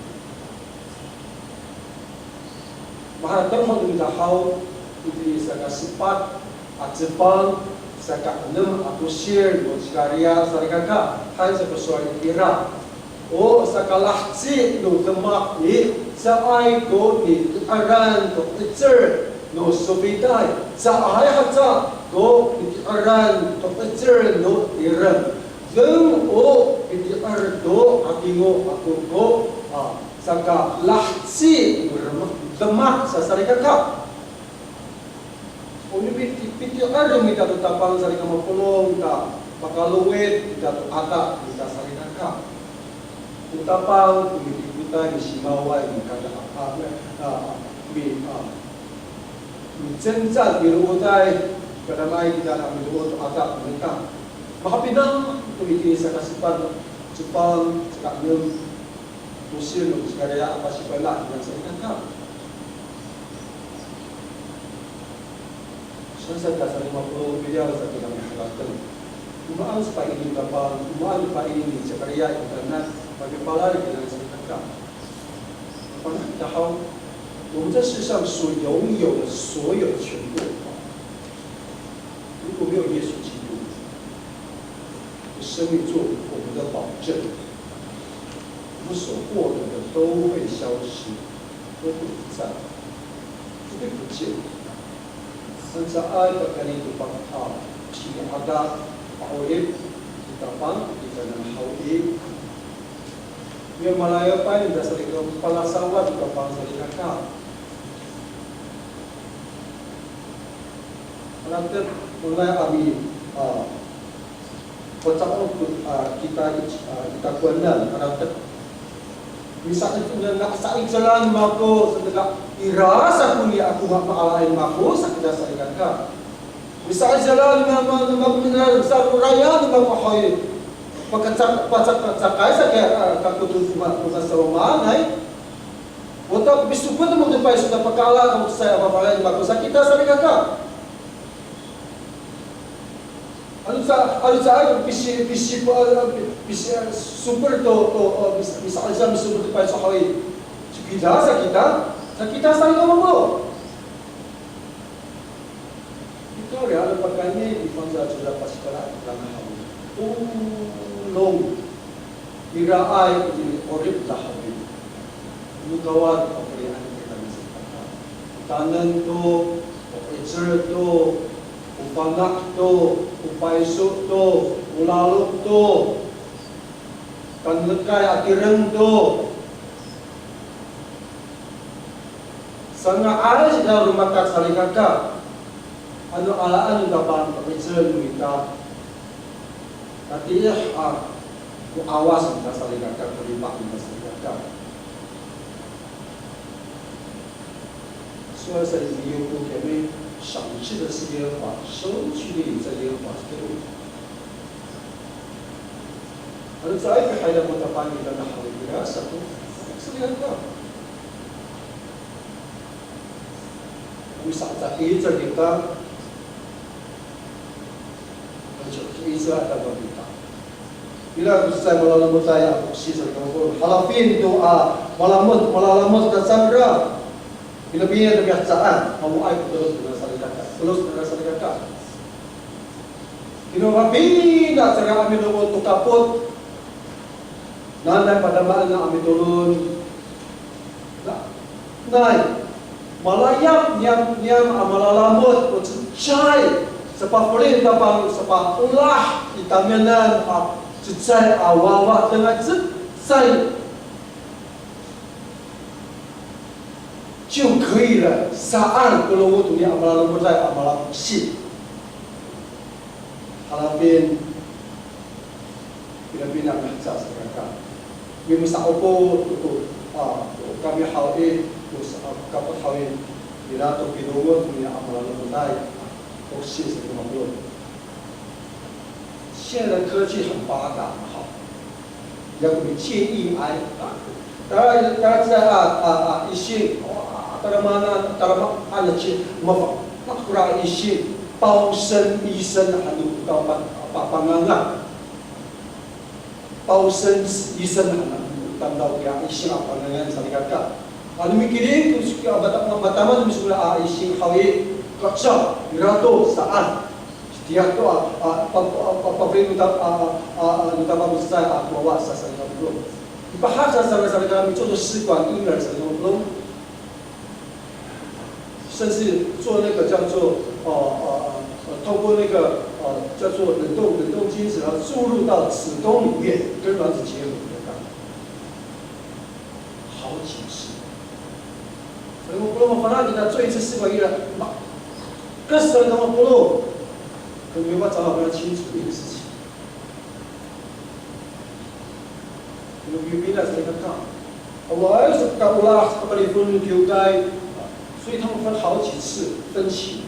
Mahalagang magdahaw iti sa kasipat at Japan sa kaanam at usir o sikarya sa rikaka hay sa kasuay ira o sa kalahsi no demak ni sa ay ko ni aran to itzer no subitay sa ay hatsa ko iti aran to itzer no iran Deng o iti ardo atingo ako ko sa kalahsi demak sa sarikaka. Uni piti ardo mita to tapang sarika mapulong ta makaluwit mita to ata mita sarikaka. Utapang kumiti kita ni simawai ni kada mi cencat birutai kadamai kita nak biru to ata mereka. Makapinang kumiti sa kasipan Jepang sa kanyo Muslim ng Sikarya apa si pala dengan sarikaka. Sa kasar 50 miliar sa kinamahalagan. Umaan sa paingin kapal, umaan sa paingin sa karya internet, pagpapalari ka ng sarikaka. Pagkakatahaw, 我们在世上所拥有的所有的全部，如果没有耶稣基督，生命做我们的保证，我们所获得的都会消失，都不在，都会不见。Ang saan pagkanito pang sinahaga, paulit, itapang, ita ng hawig. Yung malayo pa yun, sa likong palasawa, itapang sa likaka. Alatip, mulai kami pagkakong kita kuwanan, alatip, misalnya itu nakasaing sa lang ako sa taga irasa ko niya ako mapaalain ako sa kinasaligan ka. Misalnya sa lang magminal sa raya na magpahoy pagkatsakay sa kakutun sa romanay. Wata bisu pun mo dipay sa pagkaala ko sa mapaalain ako sa kinasaligan ka. Ano sa pisi super to misalnya sa super to pa sa hoy sa kita sa ikaw mo ito real pagkanya di pangsa sudah pas pala lang hawo long iraay di orip ta hawo lugawat operian kita sa tanan to operator to upanak to upaiso to ulalok to kanlekay atireng to sanga alas na rumakat sa likaka ano alaan yung dapat pag-isal mo ita natiyah kung awas kita sa likaka kulipak kita sa likaka所以在利用公前面赏赐的是耶和华，收取的在耶和华是对的。而在一个海的摩托班里的好一个什么，是这样的。我们上在一直领的，就是一直在那个领的。Bila saya malam saya fokus sa kampung, halapin to malamot ka sangra. Bila kebiasaan, mau ay terus dengan salika ka. Kinawapi na sa kami doon tukapot. Nanay padamaan na kami doon. Nay, malayak niyang malalamot o chay sa papulit na pang sa paulah itamianan chay awawa dengan chay 就可以了。Saan kalau waktu ni amalan berjaya amalan sih. Halapin bila nak cakap sekarang. Bila masa opo tu kami hawin, kapal hawin bila tu kidungan tu ni amalan berjaya. 都谢谢这么多。现在科技很发达，好，要给你建议大家知道一心大家按了去么那古拉一心包身医生还有到帮包身医生还当到dia isin pangangan sa likaka. Ano mikirin kung siya mataman misula isin hawi kaksa mirato saan. Dia to papabrino nutama sa bawa sa sanggol. Ibahasa sa kami 做试管婴儿什么甚至做那个叫做透过那个叫做冷冻精子注入到子宫里面，跟卵子结合的，好几次。所以我们把它做一次试管婴儿，各时候他们不漏，可没法找到非常清楚的一个事情。有别的谁看看？我是搞乌拉巴里分丢该，所以他们分好几次分歧。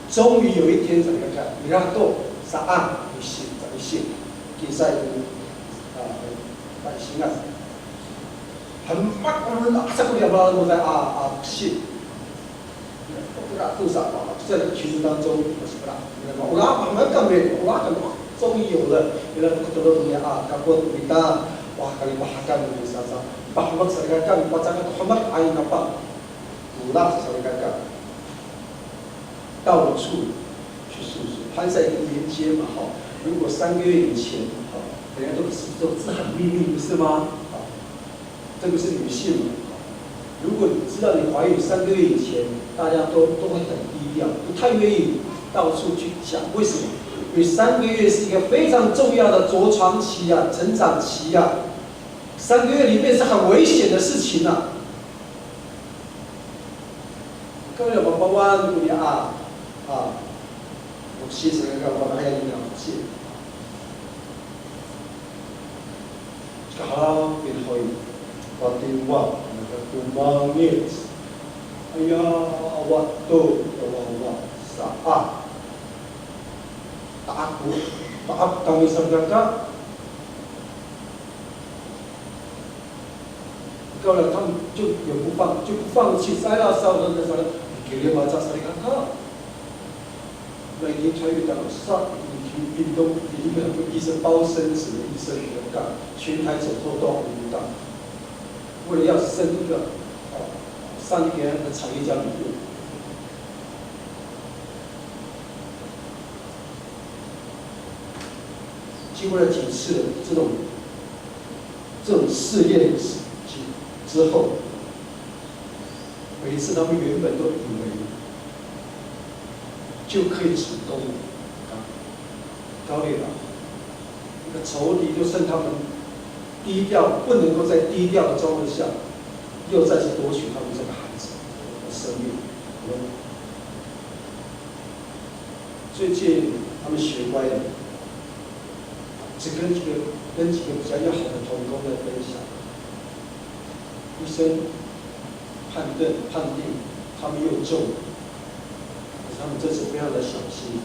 终于有一天，怎么看？你让豆是按一信，一信，比赛的百姓啊，很慢，这个两帮人都在信，不拉多少在这个群众当中，不是不拉，我拉慢慢干没，我拉干嘛？终于有了，原来不多东西干过比他，哇，可以把干的啥啥，把我们这个干，把这个他们阿姨那帮，我拉是这个干。到了处去诉说，它在一个连接嘛，如果3个月以前，人家都是很秘密，不是吗？这个是女性嘛，如果你知道你怀孕3个月以前，大家都会很低调，不太愿意到处去讲。为什么？因为3个月是一个非常重要的着床期成长期3个月里面是很危险的事情各位宝宝们，你我谢谢那个我们还要领导谢。好，别后我听话，那个不忙念。哎呀，我都我啥打kami saudara。后来他们就不放弃，塞到烧的那啥，给你马扎塞看看。那已经穿越到运动里面有医生包生子的医生全台走透都很大，为了要生一个上一年的产业家理论。经过了几次这种试验之后，每一次他们原本都以为就可以成功了。高烈了，那个仇敌就趁他们低调，不能够在低调的状况下，又再次夺取他们这个孩子的生命。最近他们学乖了，只跟几个比较要好的同工在分享，医生判定他们又中了，他们这次非常的小心。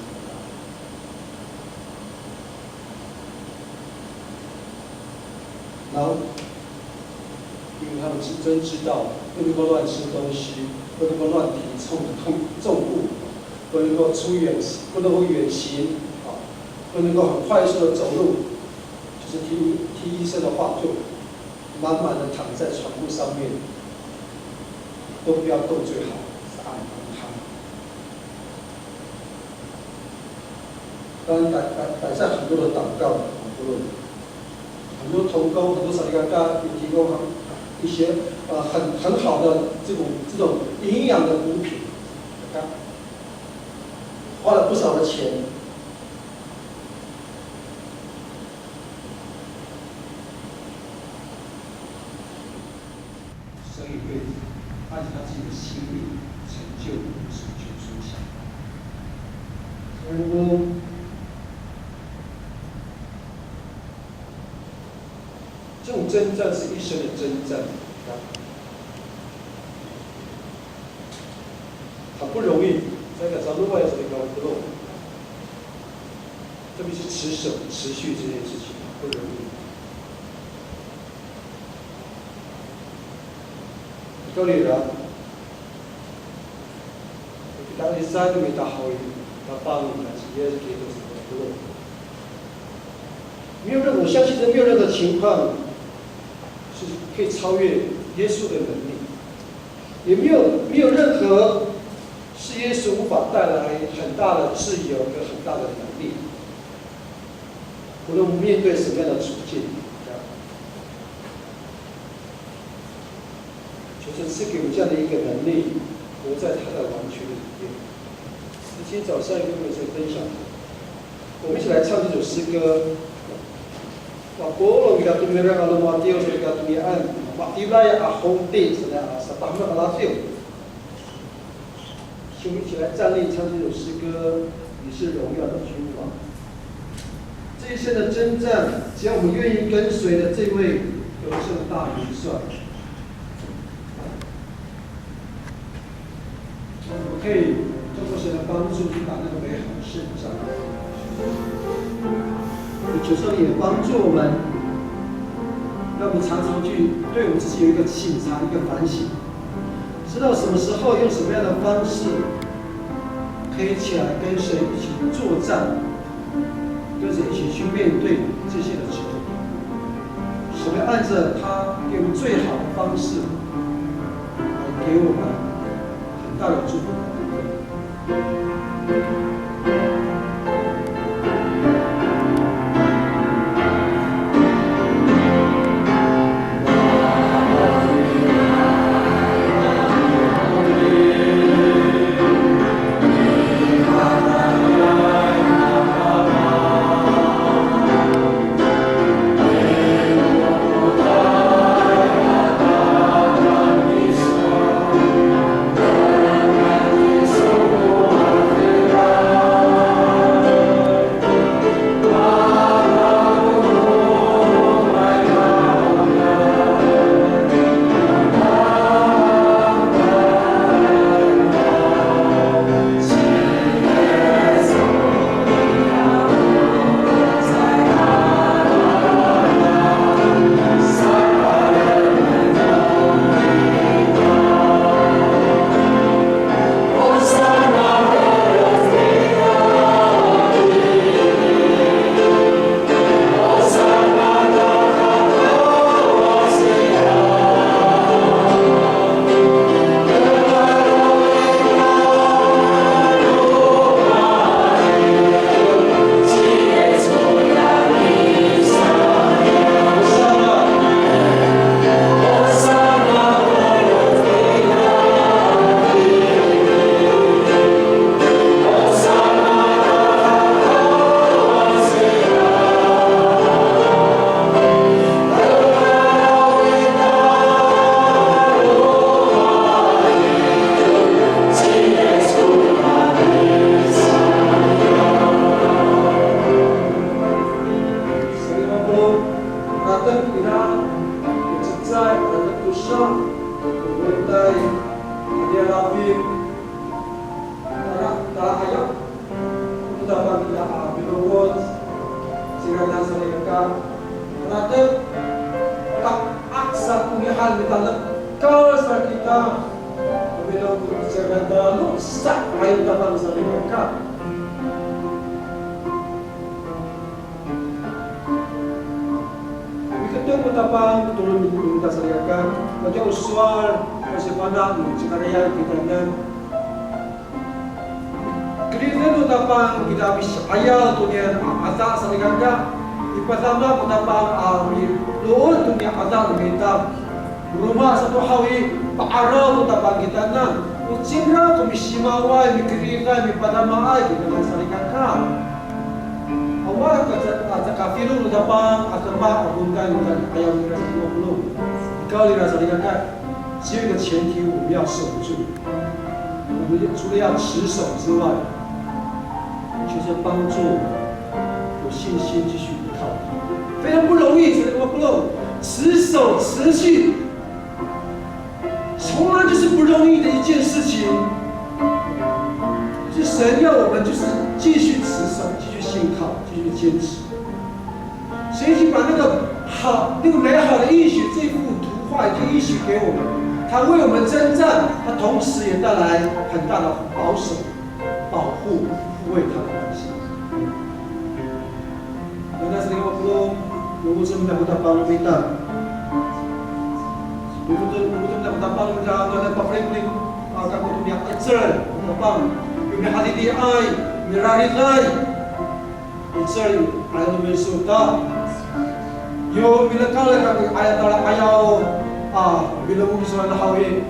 然后，因为他们真知道不能够乱吃东西，不能够乱提重物，不能够不能够远行，不能够很快速的走路，就是听医生的话，就满满的躺在床铺上面，都不要动最好，是按摩汤。当然改善很多的祷告，很多同工，很多萨利嘎嘎也提供一些很好的这种营养的补品，花了不少的钱。生一辈子，按他自己的心力成就出想。所以说。这种征战是一生的征战，很不容易。在个长路外是一个不漏，特别是持续这件事情不容易。高丽人，当你三个月大好，他帮你的企业给的什么不用，没有任何，我相信没有任何情况是可以超越耶稣的能力，也没有任何是耶稣无法带来很大的自由和很大的能力。无论我们面对什么样的处境，求神赐给我们这样的一个能力，活在他的完全里面。今天早上跟我们分享，我们一起来唱这首诗歌。Wapolo kita tumira kalau mati atau kita tumian, matilah ya ahonti sebenarnya sepahman alatio。请我们一起来站立唱这首诗歌，你是荣耀的君王。这一生的征战，只要我们愿意跟随的这位得胜大元帅，我们可以通过神的帮助去打那个美好的胜仗。求神也帮助我们，让我们常常去对我们自己有一个省察、一个反省，知道什么时候用什么样的方式可以起来跟神一起作战，跟神一起去面对这些的仇敌。神会按着他给我们最好的方式，来给我们很大的祝福。Rumah satu hawi paaraw tapang kita na ucira kumisimawai mikirika mi padamaay kita na salikan ka awal ka kafiru tapang atama abunkan kan ayaw nira sa tulong ikaw nira salikan ka 只有一个前提我们要守住我们除了要持守之外就是帮助我们有信心继续依靠他非常不容易真的不容易持守持续从来就是不容易的一件事情，是神要我们就是继续持守，继续信靠，继续坚持。神已经把那个美好的应许这幅图画已经应许给我们，他为我们征战，他同时也带来很大的保守、保护、护卫他的关系。那是那个不，如果是我们不打帮我们的，如果不打帮我们的，那把弗林啊，咱们都要Israel，打帮，有没有哈利的爱，有没有拉力爱，Israel ayat number 10. Yo bila kala kami ayat tala ayaw bila mo gusto na hawi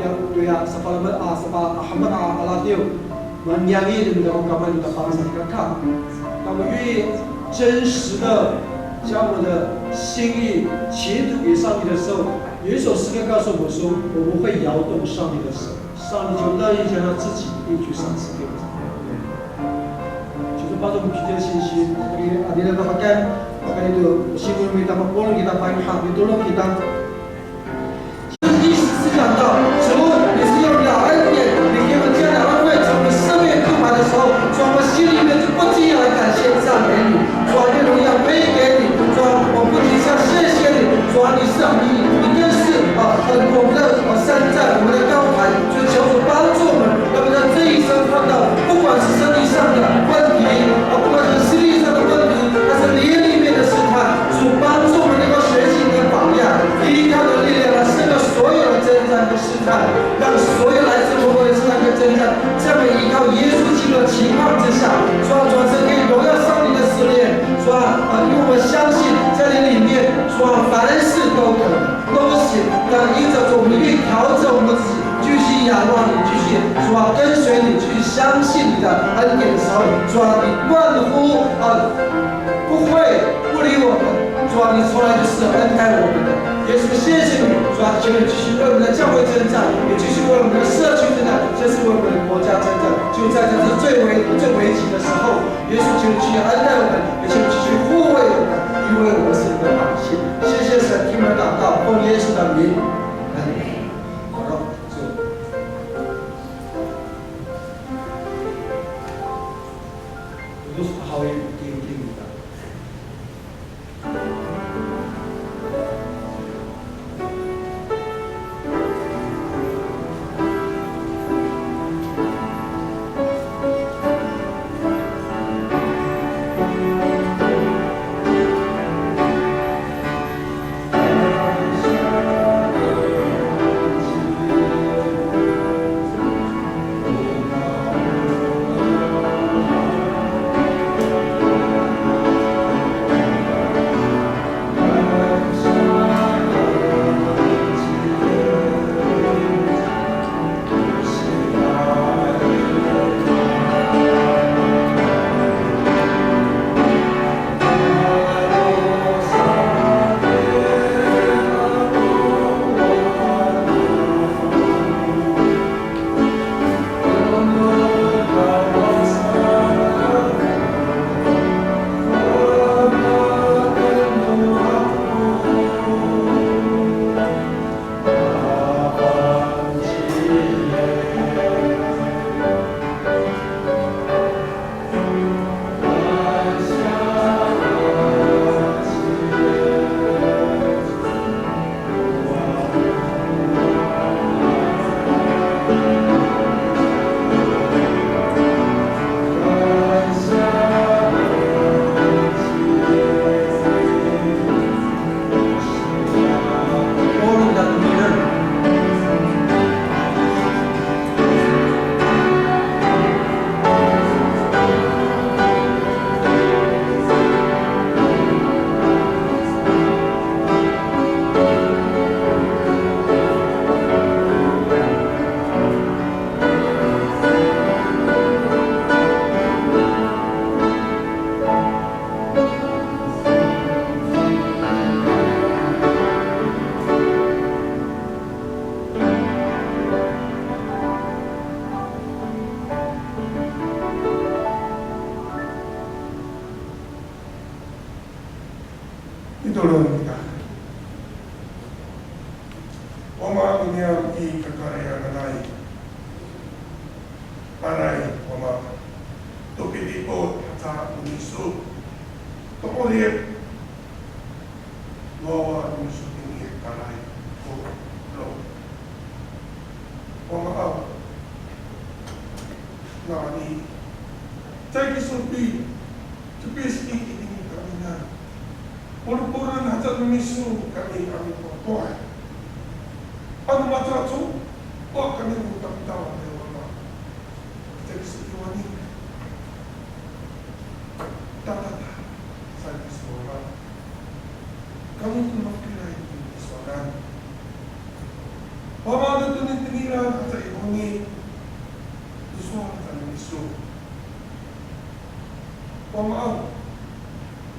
yang tuya sa palaman sa Ahmad Aladio manyangi的我们的方式来看，那么愿意真实的将我的心意倾吐给上帝的时候，有一首诗歌告诉我说，我们会摇动上帝的手，上帝就乐意将他自己一举赏赐给我们。就是帮助我们凭借信心，阿迪那个发干。Maka itu meskipun kita mapulong kita paling hak ditolong kita. 第14讲到，主也是用你的恩典，你给我们这样的安慰，从我们生命空白的时候，从我们心里面就不禁要来感谢赞美你，主啊，愿荣耀归给你，主啊，我不停想谢谢你，主啊，你是你更是我们的山寨，我们的高台，就求主帮助我们，让我们在这一生看到，不管是身体上的问题，不管是心理上的问题，还是灵里面的试探，主帮助我们能够学习你的榜样，依靠的力量来胜过所有的征战和试探，让所有来自我们的试探跟征战，在我们依靠耶稣基督的情况之下，主啊，主是可以荣耀上帝的试炼，主啊，因为我们相信在你里面，主啊，凡事都可能，都行。但因着主，我们愿意调整我们自己，继续仰望你，继续主啊跟随你，继续相信你的恩典的时候，主啊，你万乎不会不理我们，主啊，你从来就是恩待我们的。耶稣，谢谢你，主啊，求你继续为我们的教会征战，也继续为我们的社区征战，这是为我们的国家征战。就在这最危急的时候，耶稣，求你继续恩待我们，也求你继续护卫我们，因为我们是你的百姓。谢谢神，听我们祷告，奉耶稣的名。好了，我都是好一点的。Ditulungan. Oma dunia i perkara manai. Manai oma topi dipo ta unisu. Topo dia bawa unisu ini karai ko lo pamahaw na ni chay kisulpi chupis ikitingin kami na puro-puro na hatad miso kami kami po ano matratso o kami utang-tawa na wala chay kisulpi wani tatata sa kiswala kami tumakilay yung kiswalan pamano ito ng tinira at sa ibungi gusto ang tanong pamaaw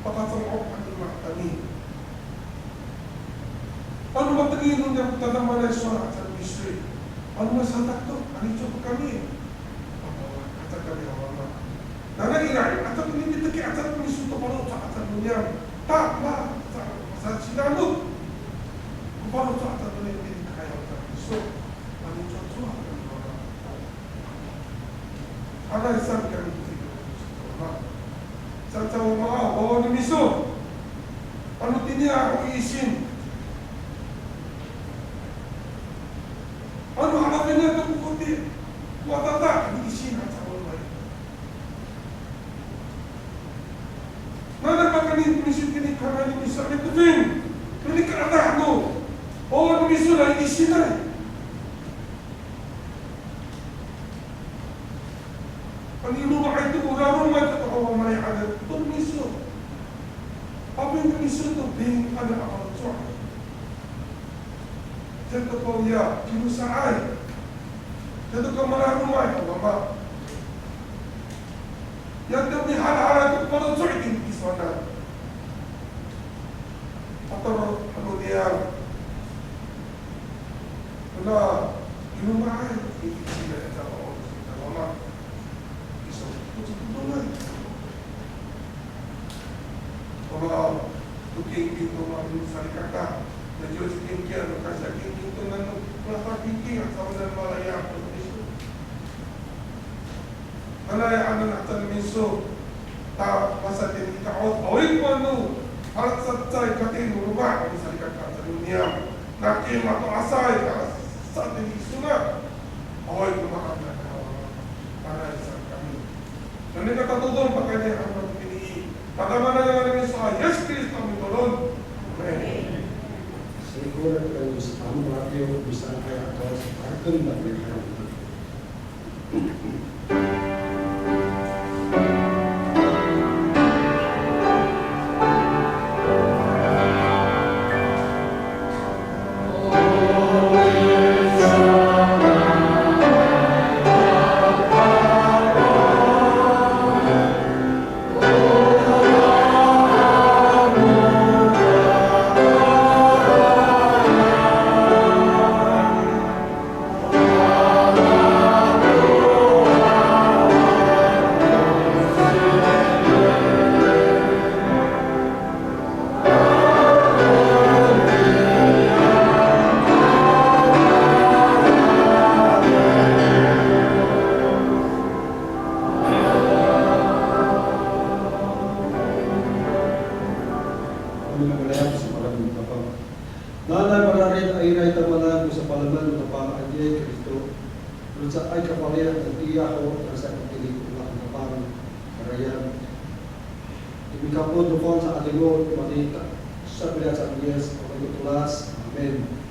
pakasangok ang mga kami ano matagin nung naputadang malaysuan at sa miso ano masatak to ano ito po kami at sa kami ang mga nanangiray at sa pinitaki at sa miso to paro sa at sa lunyang takma sa sinanod kung paro sa at sa lunyang hindi kaya sa miso ano ito ito ang mga anay saan kami sa mga bawa ng miso ano tiniya ang iisin ano hanapin niya ito kukunti watata ang iisin at sa mga nanapakanin miso kinikara ng miso ang itubing kinikara mo bawa ng miso na iisin na paniluma kayo ito urarumay ito ako manayakan ito miso apa yung miso ito being ada akal suwa ito po ya kinusaay ito ka mararumay o mama yan ito may halahala ito parang suwa ito miso na atau ano niya wala kinumaay hindi sila ito ako mama kalau looking into mga salita na Diyos tingkian o kasi ito na nasa tingking at sa walang malaya po miso malayaan na natin miso ta masatin ikaot awin mo ano halat sa tsay katin uruma o salita ka sa dunia nakim ato asay sa ating iso na awin kumakan na para sa kami dan katutulong pa kanya ang magpinii pagkaman na naman namin sa Yes Cristo ang tulong. Amen. Siguro kayo sa among radio bisa kaya ato sa parken na kayo. Nanay mararit ay ray tamalan sa palaman ng pang-adye Kristo. Kung sa ay kapalian at tiyaho sa pagkilig ng kapang karayan. Imikapon doon sa alingon, manita, sa bilang sa Diyos, o may tulas. Amen.